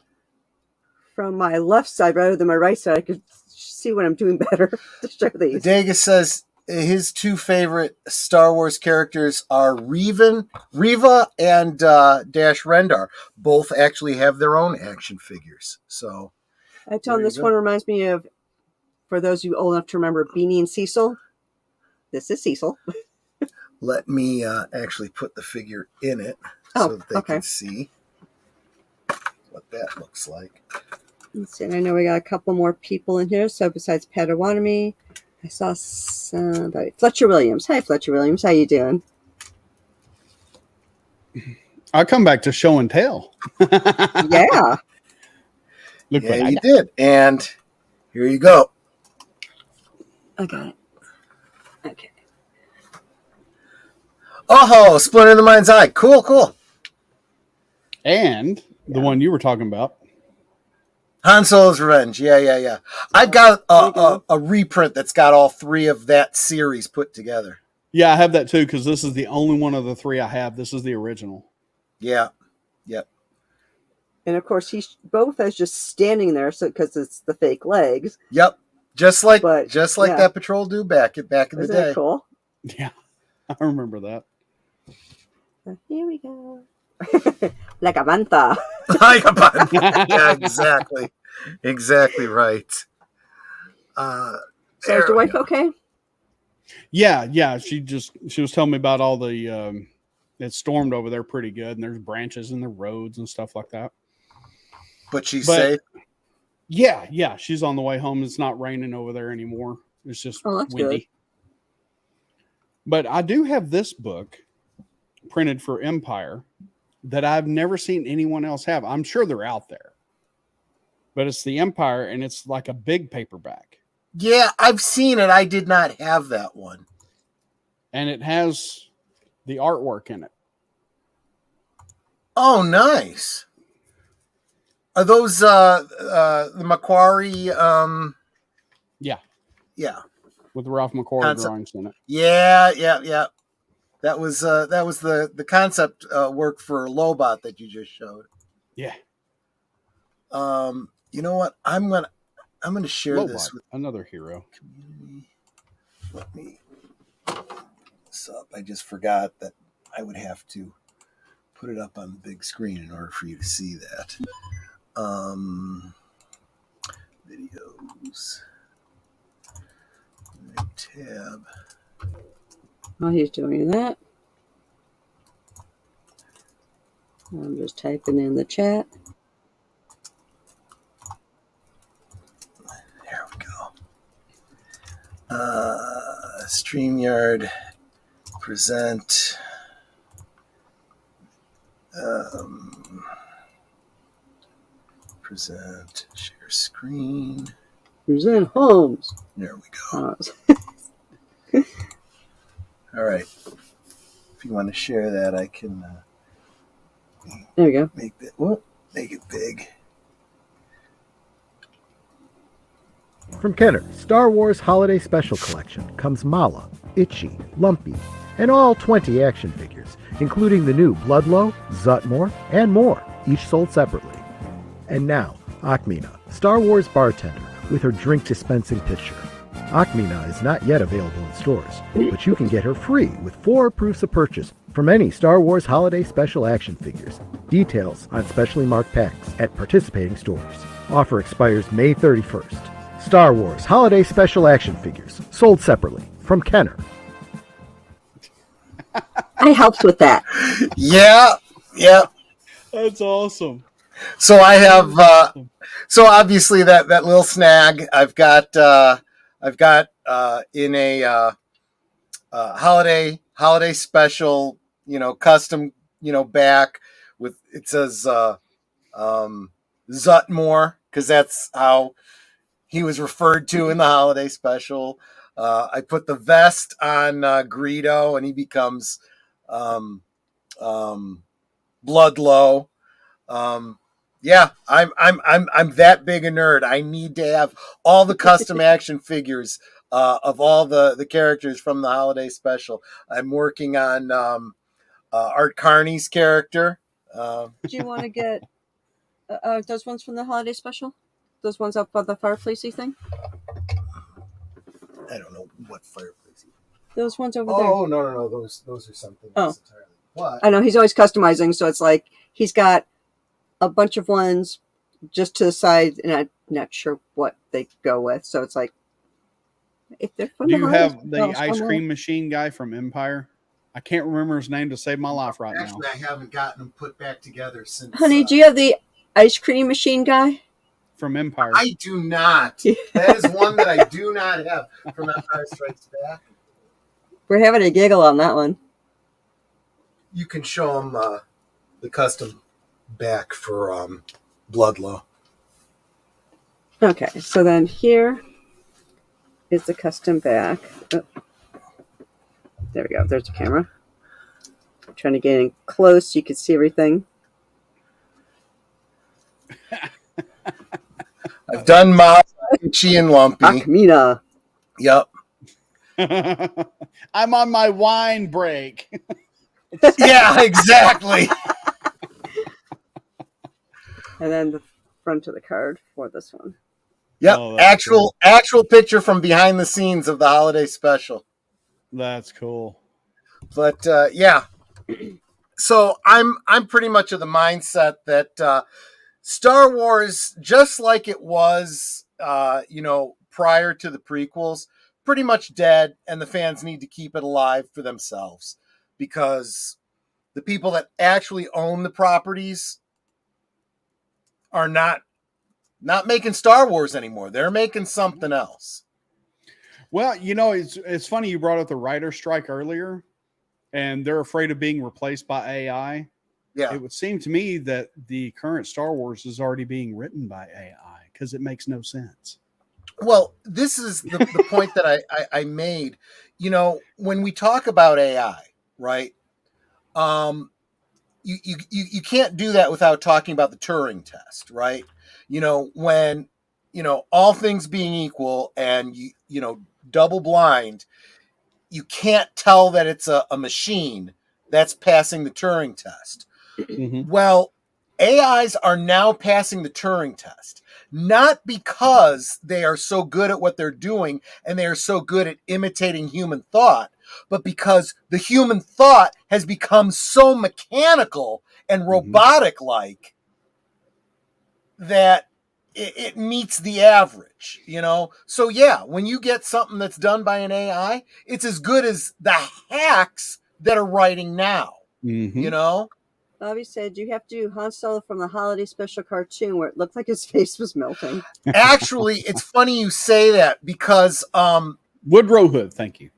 from my left side rather than my right side, I could see what I'm doing better to show these.
Degas says his two favorite Star Wars characters are Riva and Dash Rendar. Both actually have their own action figures. So
I tell him this one reminds me of, for those of you old enough to remember, Beanie and Cecil. This is Cecil.
Let me actually put the figure in it so that they can see what that looks like.
Let's see, and I know we got a couple more people in here. So besides Potawatomi, I saw somebody. Fletcher Williams. Hi, Fletcher Williams. How you doing?
I come back to show and tell.
Yeah.
Look what you did. And here you go.
I got it. Okay.
Oh, Splinter in the Mind's Eye. Cool, cool.
And the one you were talking about.
Han Solo's Revenge. Yeah. I've got a reprint that's got all three of that series put together.
Yeah, I have that too because this is the only one of the three I have. This is the original.
Yeah. Yep.
And of course, Boba Fett's just standing there, so because it's the fake legs.
Yep. Just like that Patrol do back in the day.
Isn't that cool?
Yeah, I remember that.
So here we go. Like a manta.
Like a manta. Yeah, exactly. Exactly right.
So is your wife okay?
Yeah. She was telling me about all the it stormed over there pretty good, and there's branches in the roads and stuff like that.
But she's safe.
Yeah. She's on the way home. It's not raining over there anymore. It's just windy.
Good.
But I do have this book printed for Empire that I've never seen anyone else have. I'm sure they're out there. But it's the Empire, and it's like a big paperback.
Yeah, I've seen it. I did not have that one.
And it has the artwork in it.
Oh, nice. Are those the Macquarie?
Yeah. With Ralph McQuarrie drawings in it.
Yeah. That was the concept work for Lobot that you just showed.
Yeah.
You know what? I'm I'm going to share this
Lobot,
with
another hero.
community. Let me this up. I just forgot that I would have to put it up on the big screen in order for you to see that. Videos. Tab.
While he's doing that, I'm just typing in the chat.
There we go. StreamYard present. Present. Share screen.
Present Holmes.
There we go.
Oh.
All right. If you want to share that, I can.
There we go.
Make it big.
From Kenner, Star Wars Holiday Special Collection comes Mala, Itchy, Lumpy, and all 20 action figures, including the new Bloodlow, Zutmore, and more, each sold separately. And now, Akmina, Star Wars bartender, with her drink dispensing picture. Akmina is not yet available in stores, but you can get her free with 4 proofs of purchase from any Star Wars Holiday Special action figures. Details on specially marked packs at participating stores. Offer expires May 31st. Star Wars Holiday Special action figures, sold separately, from Kenner.
I helped with that.
Yeah.
That's awesome.
So I have. So obviously that little snag I've got in a holiday special, custom, back with it says Zutmore, because that's how he was referred to in the holiday special. I put the vest on Greedo, and he becomes Bloodlow. Yeah, I'm that big a nerd. I need to have all the custom action figures of all the characters from the holiday special. I'm working on Art Carney's character.
Do you want to get those ones from the holiday special? Those ones up by the fireplacey thing?
I don't know what fireplace.
Those ones over there.
Oh no, those are something else entirely. What?
I know he's always customizing, so it's like he's got a bunch of ones just to the side, and I'm not sure what they go with. So it's like, if they're from
Do you
holiday
have the
special,
ice cream machine guy from Empire? I can't remember his name to save my life right now.
Actually, I haven't gotten them put back together since.
Honey, do you have the ice cream machine guy?
From Empire.
I do not. That is one that I do not have from Empire Strikes Back.
We're having a giggle on that one.
You can show them the custom back for Bloodlow.
Okay, so then here is the custom back. Oh. There we go. There's the camera. I'm trying to get in close so you can see everything.
I've done Mala, Itchy, and Lumpy.
Akmina.
Yep.
I'm on my wine break.
Yeah, exactly.
And then the front of the card for this one.
Yep.
Oh,
actual picture from behind the scenes of the holiday special.
That's cool.
But yeah. So I'm pretty much of the mindset that Star Wars, just like it was prior to the prequels, pretty much dead, and the fans need to keep it alive for themselves, because the people that actually own the properties are not making Star Wars anymore. They're making something else.
Well, it's funny you brought up the writer strike earlier, and they're afraid of being replaced by AI.
Yeah.
It would seem to me that the current Star Wars is already being written by AI, because it makes no sense.
Well, this is the point that I made. When we talk about AI, right? You can't do that without talking about the Turing test, right? When all things being equal, and you double blind, you can't tell that it's a machine that's passing the Turing test.
Mm-hmm.
Well, AIs are now passing the Turing test, not because they are so good at what they're doing and they are so good at imitating human thought, but because the human thought has become so mechanical and robotic like that it meets the average, you know? So yeah, when you get something that's done by an AI, it's as good as the hacks that are writing now, you know?
Bobby said you have to do Han Solo from the holiday special cartoon where it looked like his face was melting.
Actually, it's funny you say that because
Woodrow Hood, thank you.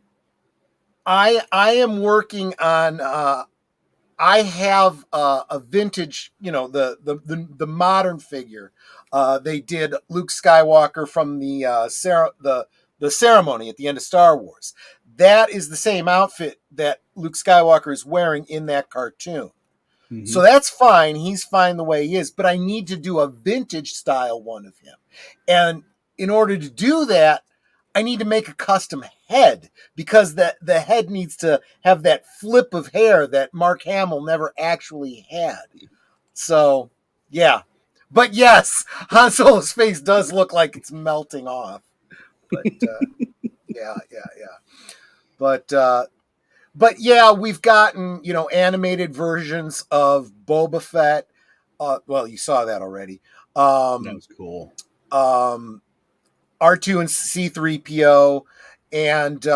I am working on I have a vintage, you know, the modern figure. They did Luke Skywalker from the ceremony at the end of Star Wars. That is the same outfit that Luke Skywalker is wearing in that cartoon. So that's fine. He's fine the way he is. But I need to do a vintage style one of him. And in order to do that, I need to make a custom head because the head needs to have that flip of hair that Mark Hamill never actually had. So, yeah. But yes, Han Solo's face does look like it's melting off. But yeah. But yeah, we've gotten, you know, animated versions of Boba Fett. Well, you saw that already.
That was cool.
R2 and C3PO, and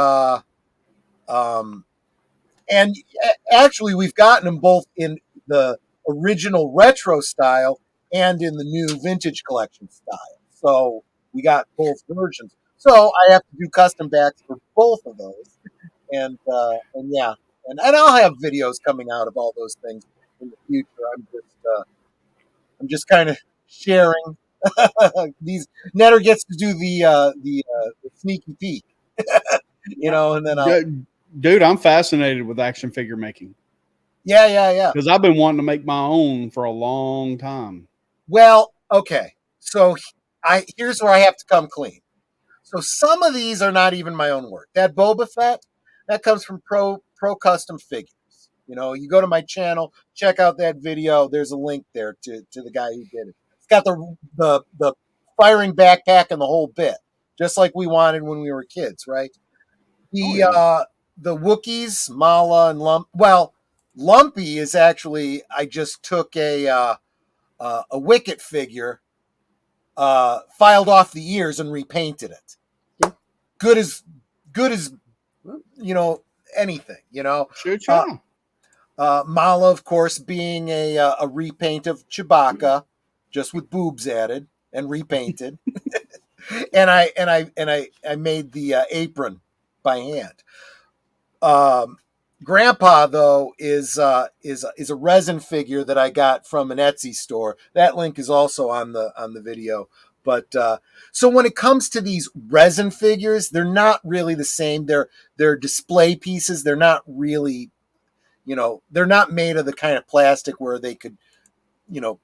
actually we've gotten them both in the original retro style and in the new vintage collection style. So we got both versions. So I have to do custom backs for both of those, and yeah, and I'll have videos coming out of all those things in the future. I'm just kind of sharing. These Netter gets to do the sneaky peek, you know, and then I'll.
Dude, I'm fascinated with action figure making.
Yeah.
Because I've been wanting to make my own for a long time.
Well, okay. So here's where I have to come clean. So some of these are not even my own work. That Boba Fett, that comes from Pro Custom Figures. You know, you go to my channel, check out that video. There's a link there to the guy who did it. It's got the firing backpack and the whole bit, just like we wanted when we were kids, right? The Wookiees, Mala and Lump. Well, Lumpy is actually I just took a Wicket figure, filed off the ears and repainted it.
Yeah.
Good as you know anything. You know.
Sure.
Mala, of course, being a repaint of Chewbacca, just with boobs added and repainted. and I made the apron by hand. Grandpa, though, is a resin figure that I got from an Etsy store. That link is also on the video. But so when it comes to these resin figures, they're not really the same. They're display pieces. They're not really, you know, they're not made of the kind of plastic where they could, you know,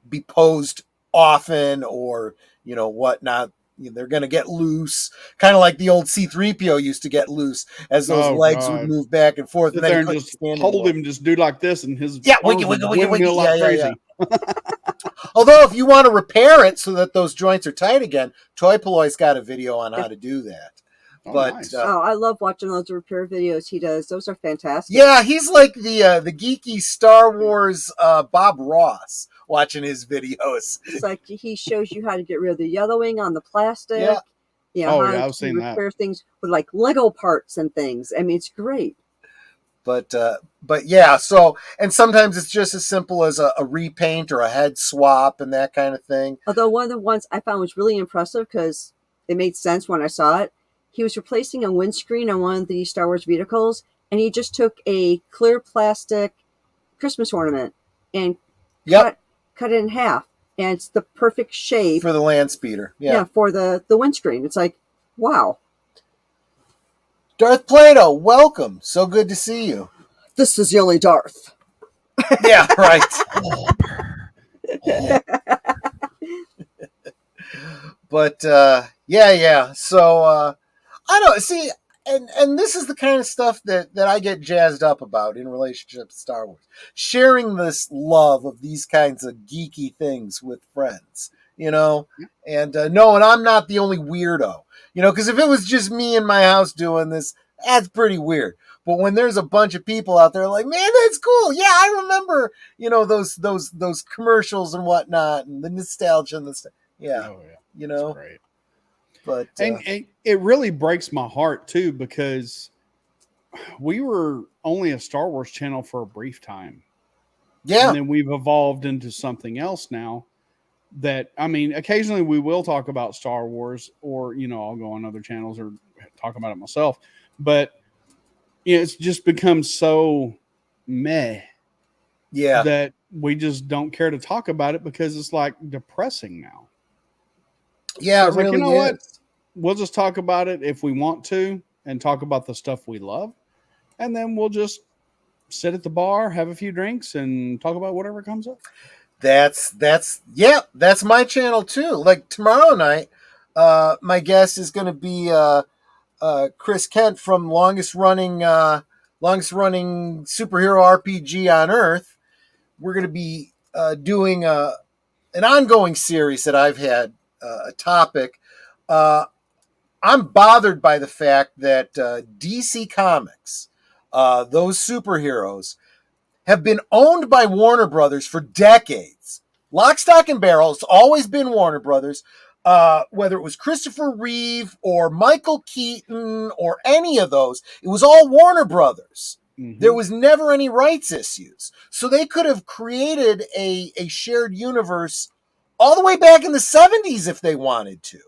be posed often or, you know, whatnot. They're going to get loose, kind of like the old C3PO used to get loose as those legs would move back and forth.
And then just hold him, just do like this, and his arms would windmill like crazy.
Although, if you want to repair it so that those joints are tight again, Toy Polloy's got a video on how to do that. But
nice.
I love watching those repair videos he does. Those are fantastic.
Yeah, he's like the geeky Star Wars Bob Ross. Watching his videos,
it's like he shows you how to get rid of the yellowing on the plastic.
Yeah.
You know, how
I've seen that.
Repair things with like Lego parts and things. I mean, it's great.
But yeah. So, and sometimes it's just as simple as a repaint or a head swap and that kind of thing.
Although one of the ones I found was really impressive because it made sense when I saw it. He was replacing a windscreen on one of the Star Wars vehicles, and he just took a clear plastic Christmas ornament and cut it in half, and it's the perfect shape
for the land speeder. Yeah,
for the windscreen. It's like, wow.
Darth Plato, welcome. So good to see you.
This is the only Darth.
Yeah, right. But yeah. So I don't see. and this is the kind of stuff that I get jazzed up about in relationship to Star Wars. Sharing this love of these kinds of geeky things with friends, and knowing I'm not the only weirdo, because if it was just me in my house doing this, that's pretty weird. But when there's a bunch of people out there like, man, that's cool. Yeah, I remember, those commercials and whatnot, and the nostalgia and the stuff. Yeah,
Oh yeah, that's great.
But
And it really breaks my heart too, because we were only a Star Wars channel for a brief time.
yeah,
And then we've evolved into something else now that, I mean, occasionally we will talk about Star Wars, or, I'll go on other channels or talk about it myself. But it's just become so meh
yeah,
that we just don't care to talk about it because it's like depressing now.
yeah.
So
It
it's like, you
really
know what?
is.
We'll just talk about it if we want to and talk about the stuff we love. And then we'll just sit at the bar, have a few drinks, and talk about whatever comes up.
That's my channel too. Like tomorrow night, my guest is going to be Chris Kent from longest running superhero RPG on Earth. We're going to be doing an ongoing series that I've had a topic. I'm bothered by the fact that DC Comics, those superheroes, have been owned by Warner Brothers for decades. Lock, Stock, and Barrel, it's always been Warner Brothers. Whether it was Christopher Reeve or Michael Keaton or any of those, it was all Warner Brothers.
Mm-hmm.
There was never any rights issues. So they could have created a shared universe all the way back in the 70s if they wanted to.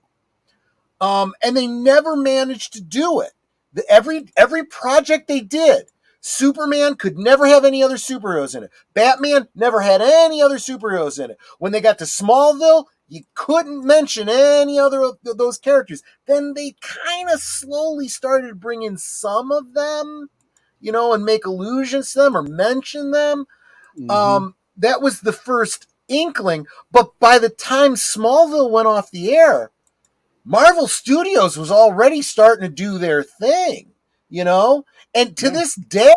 And they never managed to do it. Every project they did, Superman could never have any other superheroes in it. Batman never had any other superheroes in it. When they got to Smallville, you couldn't mention any other of those characters. Then they kind of slowly started bringing some of them, and make allusions to them or mention them.
Mm-hmm.
That was the first inkling. But by the time Smallville went off the air, Marvel Studios was already starting to do their thing, And to this day,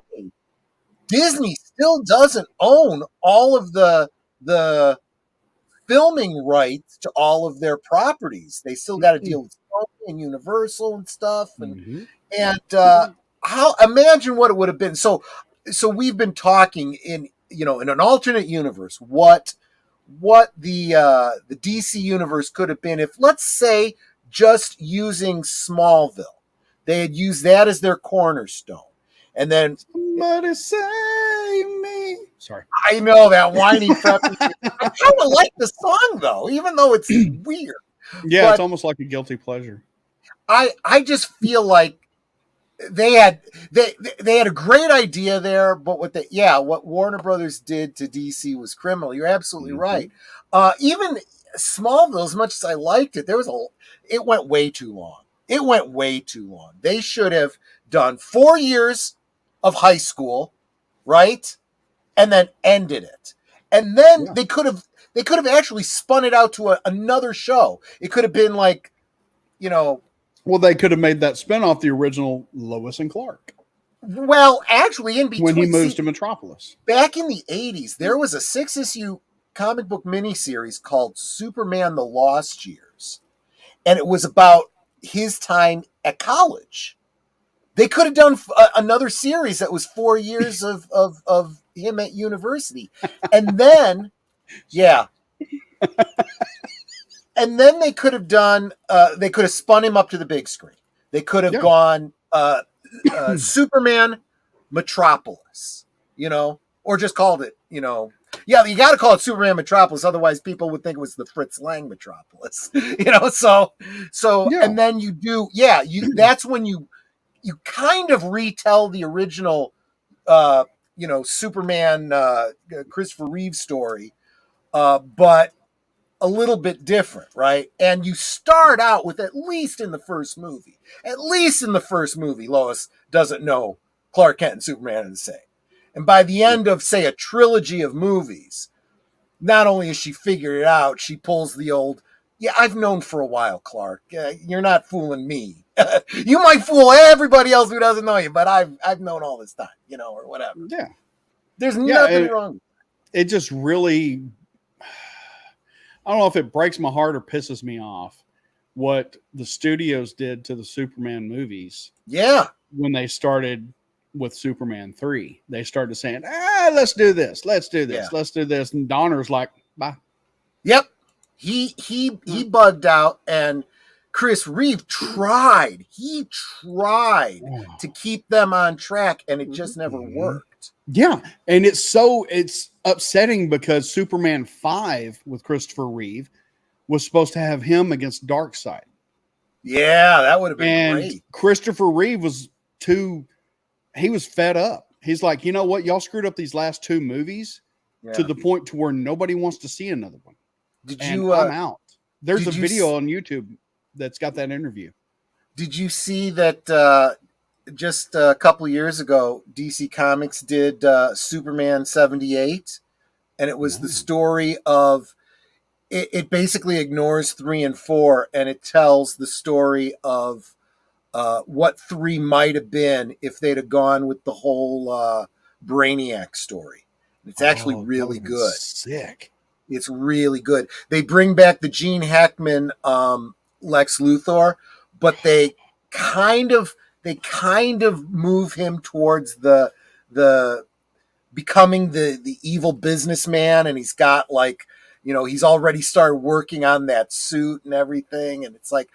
Disney still doesn't own all of the filming rights to all of their properties. They still got to deal with Sony and Universal and stuff, and how imagine what it would have been. So we've been talking in an alternate universe, what the DC universe could have been if, let's say, just using Smallville, they had used that as their cornerstone, and then
Somebody save me. Sorry.
I know that whiny preppy. I kind of like the song though, even though it's weird.
Yeah,
But
it's almost like a guilty pleasure.
I just feel like they had a great idea there, but what Warner Brothers did to DC was criminal. You're absolutely right. Even Smallville, as much as I liked it, it went way too long. It went way too long. They should have done 4 years of high school, right? And then ended it. And then they could have actually spun it out to another show. It could have been like,
Well, they could have made that spinoff the original Lois and Clark.
Well, actually, in between,
when he moves to Metropolis.
Back in the 80s, there was a 6-issue comic book miniseries called Superman the Lost Years. And it was about his time at college. They could have done another series that was 4 years of him at university. And then, and then they could have done, they could have spun him up to the big screen. They could have gone Superman Metropolis, or just called it, Yeah, you got to call it Superman Metropolis, otherwise people would think it was the Fritz Lang Metropolis, So, and then you do, that's when you kind of retell the original, Superman, Christopher Reeve story, but a little bit different, right? And you start out with, at least in the first movie, Lois doesn't know Clark Kent and Superman are the same. And by the end of, say, a trilogy of movies, not only has she figured it out, she pulls the old, Yeah, I've known for a while, Clark. You're not fooling me. You might fool everybody else who doesn't know you, but I've known all this time, or whatever.
Yeah.
There's nothing
Yeah,
wrong.
it just really, I don't know if it breaks my heart or pisses me off what the studios did to the Superman movies
Yeah.
when they started with Superman 3. They started saying, let's do this, let's do this,
Yeah.
let's do this. And Donner's like, bye.
Yep. He bugged out, and Chris Reeve tried. He tried to keep them on track, and it just never worked.
Yeah. And it's upsetting because Superman 5 with Christopher Reeve was supposed to have him against Darkseid.
Yeah, that would have been great.
Christopher Reeve was he was fed up. He's like, you know what? Y'all screwed up these last 2 movies to the point to where nobody wants to see another one. I'm out. There's a video on YouTube that's got that interview.
Did you see that just a couple years ago, DC Comics did Superman 78? And it was the story of, it basically ignores 3 and 4, and it tells the story of what 3 might have been if they'd have gone with the whole Brainiac story. It's actually really good.
Sick.
It's really good. They bring back the Gene Hackman Lex Luthor, but they kind of move him towards the becoming the evil businessman, and he's got he's already started working on that suit and everything, and it's like,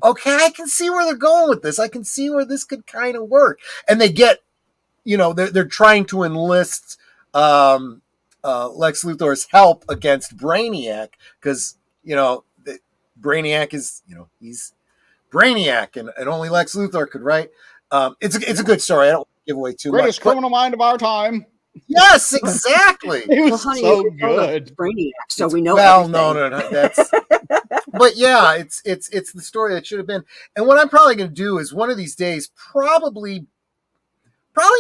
okay, I can see where they're going with this. I can see where this could kind of work. And they get, they're trying to enlist Lex Luthor's help against Brainiac because Brainiac is he's Brainiac, and only Lex Luthor could write. It's a good story. I don't want to give away too much.
Greatest criminal mind of our time.
Yes, exactly.
It was so good.
Brainiac, so we know.
Well, no. That's. But yeah, it's the story that should have been. And what I'm probably going to do is one of these days, probably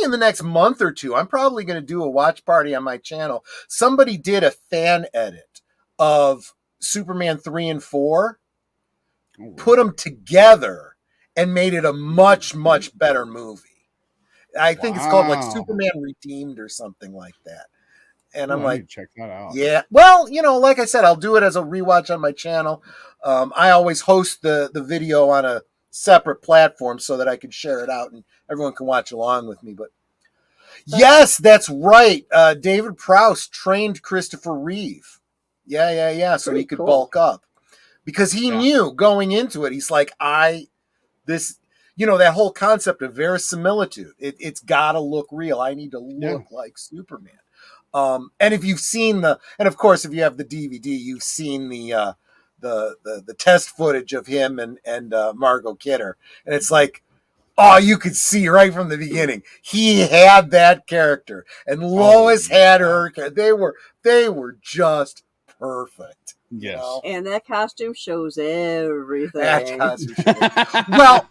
in the next month or two, I'm probably going to do a watch party on my channel. Somebody did a fan edit of Superman 3 and 4, put them together, and made it a much, much better movie. I think it's called Superman Redeemed or something like that. And I'm like,
check that out.
Yeah. Well, like I said, I'll do it as a rewatch on my channel. I always host the video on a separate platform so that I can share it out and everyone can watch along with me. But yes, that's right. David Prowse trained Christopher Reeve. Yeah. So he could bulk up because he knew going into it. He's like, that whole concept of verisimilitude. It's got to look real. I need to look like Superman. And if you've seen and of course, if you have the DVD, you've seen the test footage of him and Margot Kidder, and it's like, oh, you could see right from the beginning he had that character, and Lois had her. They were just perfect.
Yes,
and that costume shows everything.
That costume shows. Well,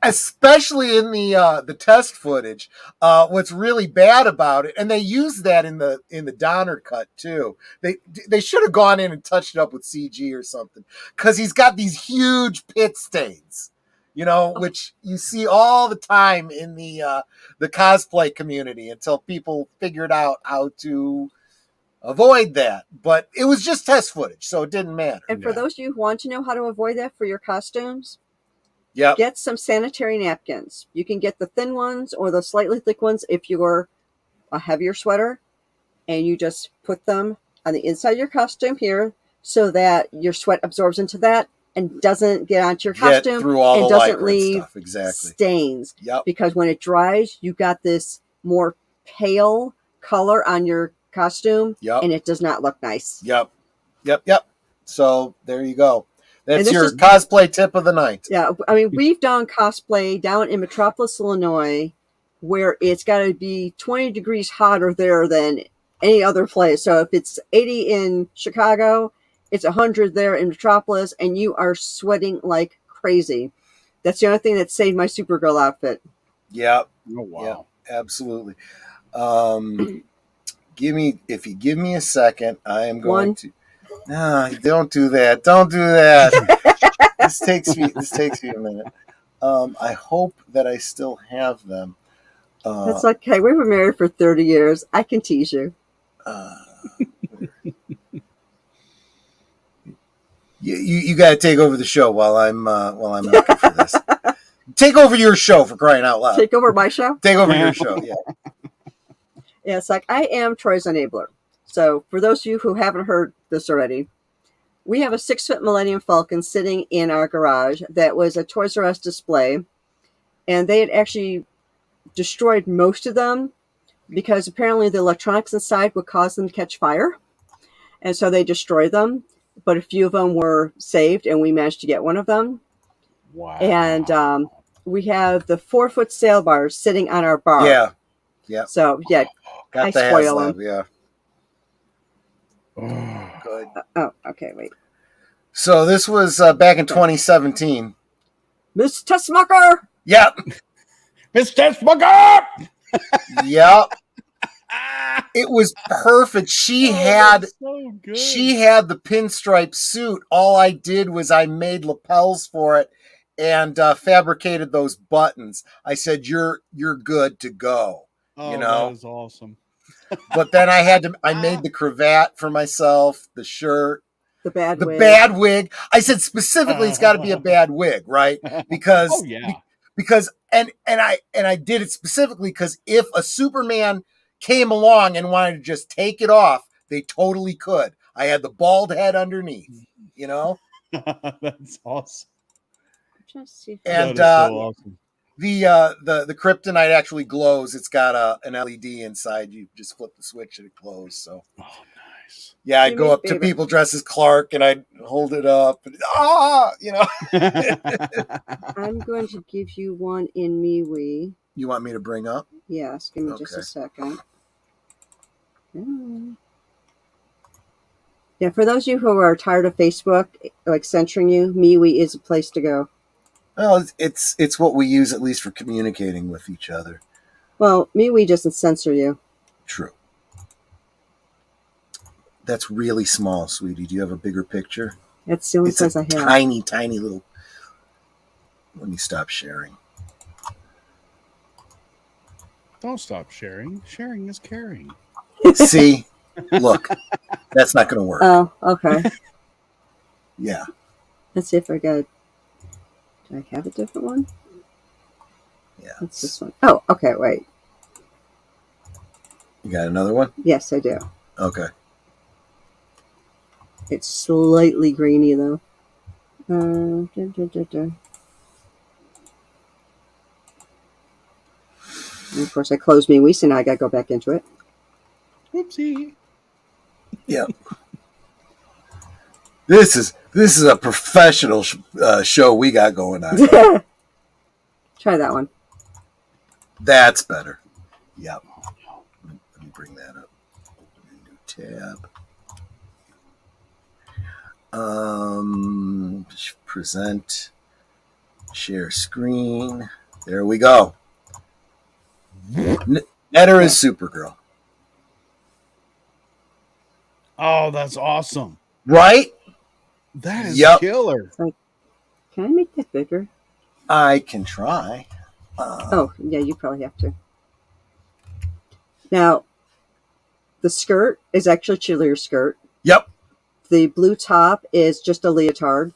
especially in the test footage. What's really bad about it, and they use that in the Donner cut too. They should have gone in and touched it up with CG or something, because he's got these huge pit stains, which you see all the time in the cosplay community until people figured out how to avoid that. But it was just test footage, so it didn't matter.
And for those of you who want to know how to avoid that for your costumes,
get
some sanitary napkins. You can get the thin ones or the slightly thick ones if you're a heavier sweater, and you just put them on the inside of your costume here so that your sweat absorbs into that and doesn't get onto your costume
through all
and
the
doesn't
lycra
leave
stuff. Exactly.
stains.
Yep.
Because when it dries, you've got this more pale color on your costume, and it does not look nice.
Yep. So there you go. That's your cosplay tip of the night.
Yeah, I mean, we've done cosplay down in Metropolis, Illinois, where it's got to be 20 degrees hotter there than any other place. So if it's 80 in Chicago, it's 100 there in Metropolis, and you are sweating like crazy. That's the only thing that saved my Supergirl outfit.
Yep.
Oh, wow.
Yeah, absolutely. If you give me a second, I am going to. No, don't do that. Don't do that. This takes me a minute. I hope that I still have them.
That's okay. We were married for 30 years. I can tease you.
You got to take over the show while I'm looking for this. Take over your show, for crying out loud.
Take over my show?
Take over your show, yeah.
Yeah, it's like I am Troy's enabler. So for those of you who haven't heard this already, we have a 6-foot Millennium Falcon sitting in our garage that was a Toys R Us display. And they had actually destroyed most of them because apparently the electronics inside would cause them to catch fire. And so they destroyed them. But a few of them were saved, and we managed to get one of them.
Wow.
And we have the 4-foot sail bars sitting on our bar.
Yeah. Yeah.
So, yeah,
Got
I
the
spoil
Haslab,
them.
yeah.
Oh.
Good.
Oh, okay, wait.
So this was back in 2017.
Mr. Smucker!
Yep.
Mr. Smucker!
Yep. It was perfect. She had
so good.
She had the pinstripe suit. All I did was I made lapels for it and fabricated those buttons. I said, "You're good to go."
Oh, that is awesome.
But then I made the cravat for myself, the shirt,
the bad
wig. I said specifically, it's got to be a bad wig, right? Because and I did it specifically because if a Superman came along and wanted to just take it off, they totally could. I had the bald head underneath,
That's awesome.
And
that is so awesome.
The kryptonite actually glows. It's got an LED inside. You just flip the switch and it glows. So,
nice.
Yeah, I'd go up to people dressed as Clark and I'd hold it up. And,
I'm going to give you one in MeWe.
You want me to bring up?
Yes, give me just a second. Yeah, for those of you who are tired of Facebook, like censoring you, MeWe is a place to go.
Well, it's what we use at least for communicating with each other.
Well, MeWe doesn't censor you.
True. That's really small, sweetie. Do you have a bigger picture?
That's the only place I have.
Tiny, tiny little. Let me stop sharing.
Don't stop sharing. Sharing is caring.
See? Look. That's not going to work.
Oh, okay.
Yeah.
Let's see if I got... Do I have a different one?
Yeah.
It's this one. Oh, okay, wait.
You got another one?
Yes, I do.
Okay.
It's slightly grainy, though. And of course, I closed MeWe, so now I got to go back into it.
Whoopsie.
Yeah. This is a professional show we got going on.
Try that one.
That's better. Yep. Let me bring that up. Open a new tab. Present. Share screen. There we go. Netter is Supergirl.
Oh, that's awesome.
Right?
That is killer.
Can I make that bigger?
I can try.
Oh, yeah, you probably have to. Now, the skirt is actually a cheerleader skirt.
Yep.
The blue top is just a leotard.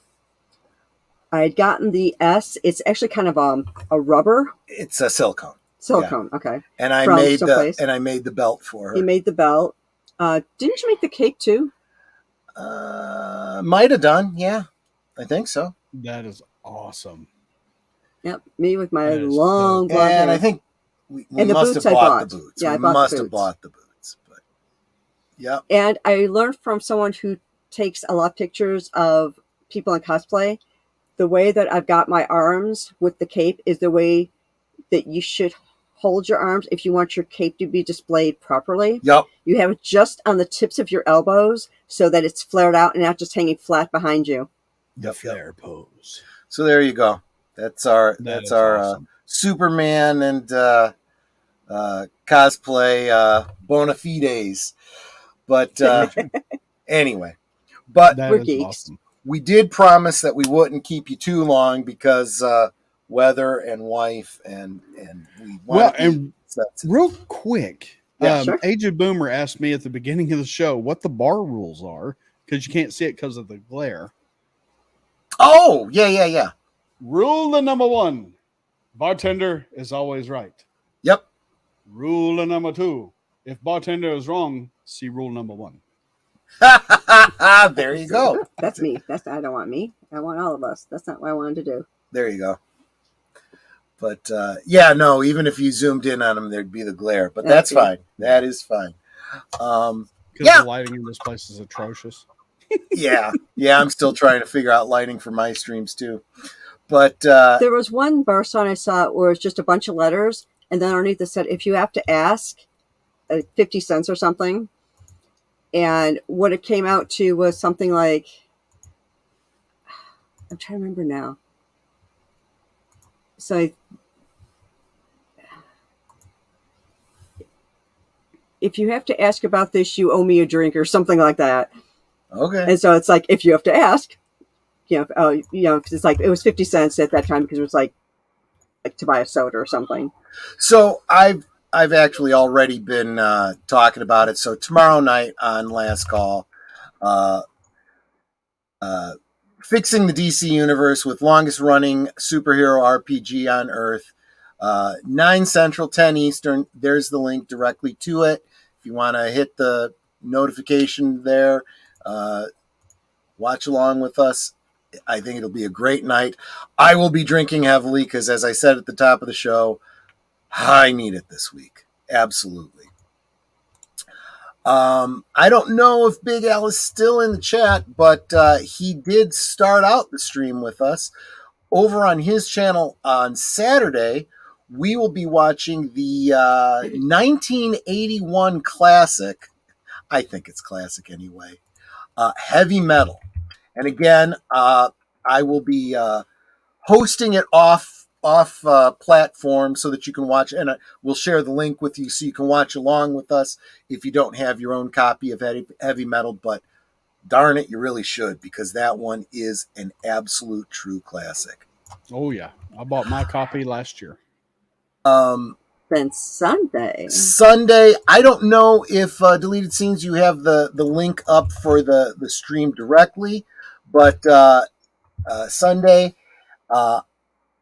I had gotten the S. It's actually kind of a rubber.
It's a silicone.
Silicone, okay.
And I made the belt for her.
You made the belt. Didn't you make the cape too?
Might have done, yeah. I think so.
That is awesome.
Yep, me with my long blonde hair.
And I think we must have bought the boots.
Yeah,
we must have bought the boots. But yeah.
And I learned from someone who takes a lot of pictures of people in cosplay. The way that I've got my arms with the cape is the way that you should hold your arms if you want your cape to be displayed properly.
Yep.
You have it just on the tips of your elbows so that it's flared out and not just hanging flat behind you.
The flare pose.
So there you go. That's our awesome. Superman and cosplay bona fides. But anyway, But
That
We're
is
geeks.
awesome.
we did promise that we wouldn't keep you too long because weather and wife and we
Well,
want to be
and
sensitive.
real quick,
Yeah.
Sure.
Aged Boomer asked me at the beginning of the show what the bar rules are because you can't see it because of the glare.
Oh, yeah.
Rule number 1: bartender is always right.
Yep.
Rule number 2: if bartender is wrong, see rule number 1.
There you go.
That's me. I don't want me. I want all of us. That's not what I wanted to do.
There you go. But yeah, no, even if you zoomed in on them, there'd be the glare. But that's
Okay.
fine. That is fine.
Because
Yeah.
the lighting in this place is atrocious.
Yeah. I'm still trying to figure out lighting for my streams too. But
There was one bar sign I saw where it's just a bunch of letters, and then underneath it said, "If you have to ask, 50 cents or something." And what it came out to was something like, I'm trying to remember now. So if you have to ask about this, you owe me a drink or something like that.
okay.
And so it's like, if you have to ask, it's like, it was 50 cents at that time because it was like to buy a soda or something.
So I've actually already been talking about it. So tomorrow night on Last Call, fixing the DC universe with longest running superhero RPG on Earth. 9 Central, 10 Eastern. There's the link directly to it. If you want to hit the notification there, watch along with us. I think it'll be a great night. I will be drinking heavily because, as I said at the top of the show, I need it this week. Absolutely. I don't know if Big Al is still in the chat, but he did start out the stream with us. Over on his channel on Saturday, we will be watching the 1981 classic. I think it's classic anyway. Heavy Metal. And again, I will be hosting it off platform so that you can watch, and we'll share the link with you so you can watch along with us if you don't have your own copy of Heavy Metal. But darn it, you really should, because that one is an absolute true classic.
Oh, yeah. I bought my copy last year.
Then Sunday,
I don't know if Deleted Scenes, you have the link up for the stream directly, but Sunday,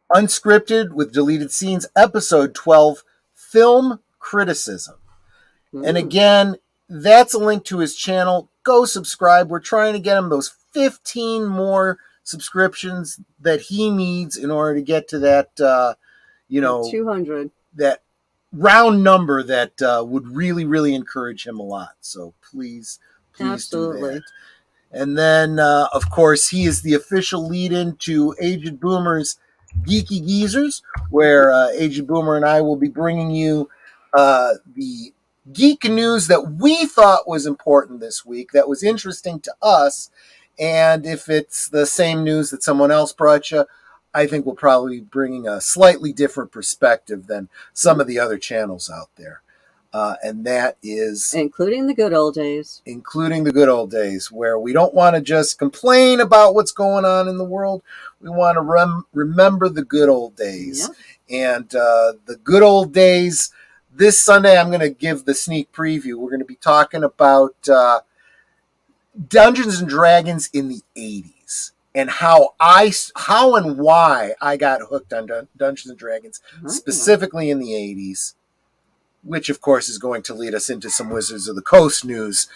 Unscripted with Deleted Scenes, episode 12, Film Criticism. And again, that's a link to his channel. Go subscribe. We're trying to get him those 15 more subscriptions that he needs in order to get to that,
200.
that round number that would really, really encourage him a lot. So please
Absolutely.
do that. And then, of course, he is the official lead-in to Aged Boomer's Geeky Geezers, where Aged Boomer and I will be bringing you the geek news that we thought was important this week, that was interesting to us. And if it's the same news that someone else brought you, I think we'll probably be bringing a slightly different perspective than some of the other channels out there. And that is
Including the good old days.
Including the good old days, where we don't want to just complain about what's going on in the world. We want to remember the good old days.
Yeah.
And the good old days, this Sunday, I'm going to give the sneak preview. We're going to be talking about Dungeons and Dragons in the 80s. And how and why I got hooked on Dungeons and Dragons, specifically in the 80s. Which, of course, is going to lead us into some Wizards of the Coast news.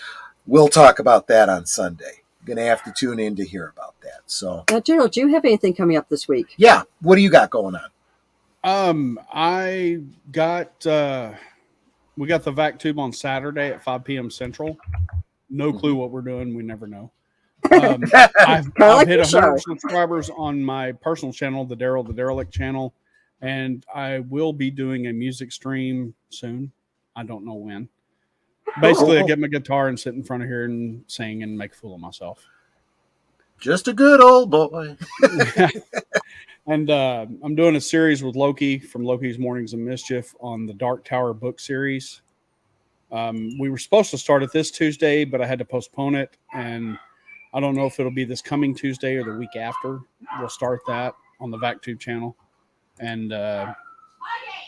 We'll talk about that on Sunday. Going to have to tune in to hear about that. So,
Now, Daryl, do you have anything coming up this week?
yeah. What do you got going on?
I got we got the vac tube on Saturday at 5 p.m. Central. No clue what we're doing. We never know. I've
like
hit
the show.
100 subscribers on my personal channel, the Daryl, the Derelict channel. And I will be doing a music stream soon. I don't know when. Basically, I get my guitar and sit in front of here and sing and make a fool of myself.
Just a good old boy.
And I'm doing a series with Loki from Loki's Mornings of Mischief on the Dark Tower book series. We were supposed to start it this Tuesday, but I had to postpone it. And I don't know if it'll be this coming Tuesday or the week after. We'll start that on the VacTube channel. And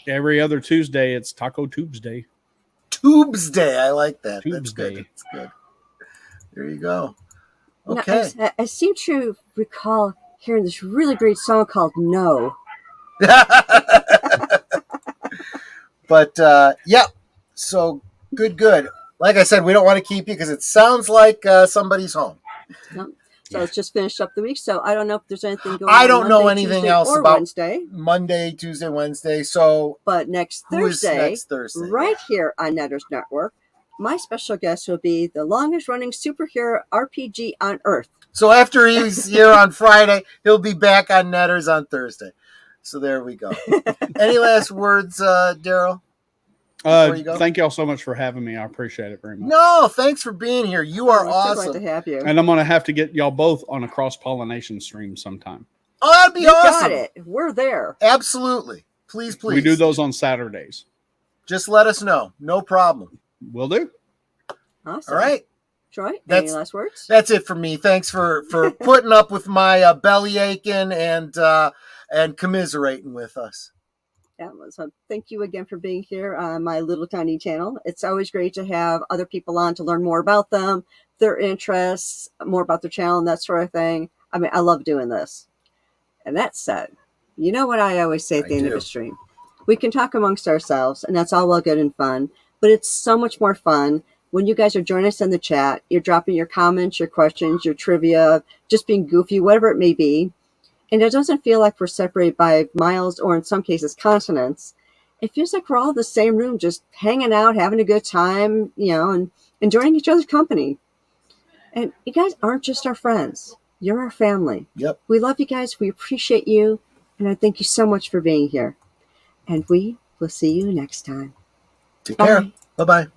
every other Tuesday, it's Taco Tubes Day.
Tubes Day. I like that.
Tubes
That's good.
Day.
That's good. There you go.
Now,
Okay.
I seem to recall hearing this really great song called No.
But yeah, so good. Like I said, we don't want to keep you because it sounds like somebody's home.
No. So let's just finish up the week. So I don't know if there's anything going on.
I don't know
Monday,
anything
Tuesday,
else
or
about
Wednesday.
Monday, Tuesday, Wednesday. So
But next
who is
Thursday,
next Thursday?
right here on Netters Network, my special guest will be the longest running superhero RPG on Earth.
So after he's here on Friday, he'll be back on Netters on Thursday. So there we go. Any last words, Daryl? Before you go?
Thank y'all so much for having me. I appreciate it very much.
No, thanks for being here. You are
We're so glad
awesome.
to have you.
And I'm going to have to get y'all both on a cross-pollination stream sometime.
Oh, that'd be
You
awesome.
got it. We're there.
Absolutely. Please.
We do those on Saturdays.
Just let us know. No problem.
Will do.
Awesome.
All right.
Troy, any
That's-
last words?
That's it for me. Thanks for putting up with my belly aching and commiserating with us.
Yeah, so thank you again for being here on my little tiny channel. It's always great to have other people on to learn more about them, their interests, more about their channel, and that sort of thing. I mean, I love doing this. And that said, you know what I always say at the end of a stream? We can talk amongst ourselves, and that's all well good and fun, but it's so much more fun when you guys are joining us in the chat. You're dropping your comments, your questions, your trivia, just being goofy, whatever it may be. And it doesn't feel like we're separated by miles or in some cases continents. It feels like we're all in the same room, just hanging out, having a good time, and enjoying each other's company. And you guys aren't just our friends. You're our family.
Yep.
We love you guys. We appreciate you. And I thank you so much for being here. And we will see you next time.
Take care.
Bye.
Bye-bye.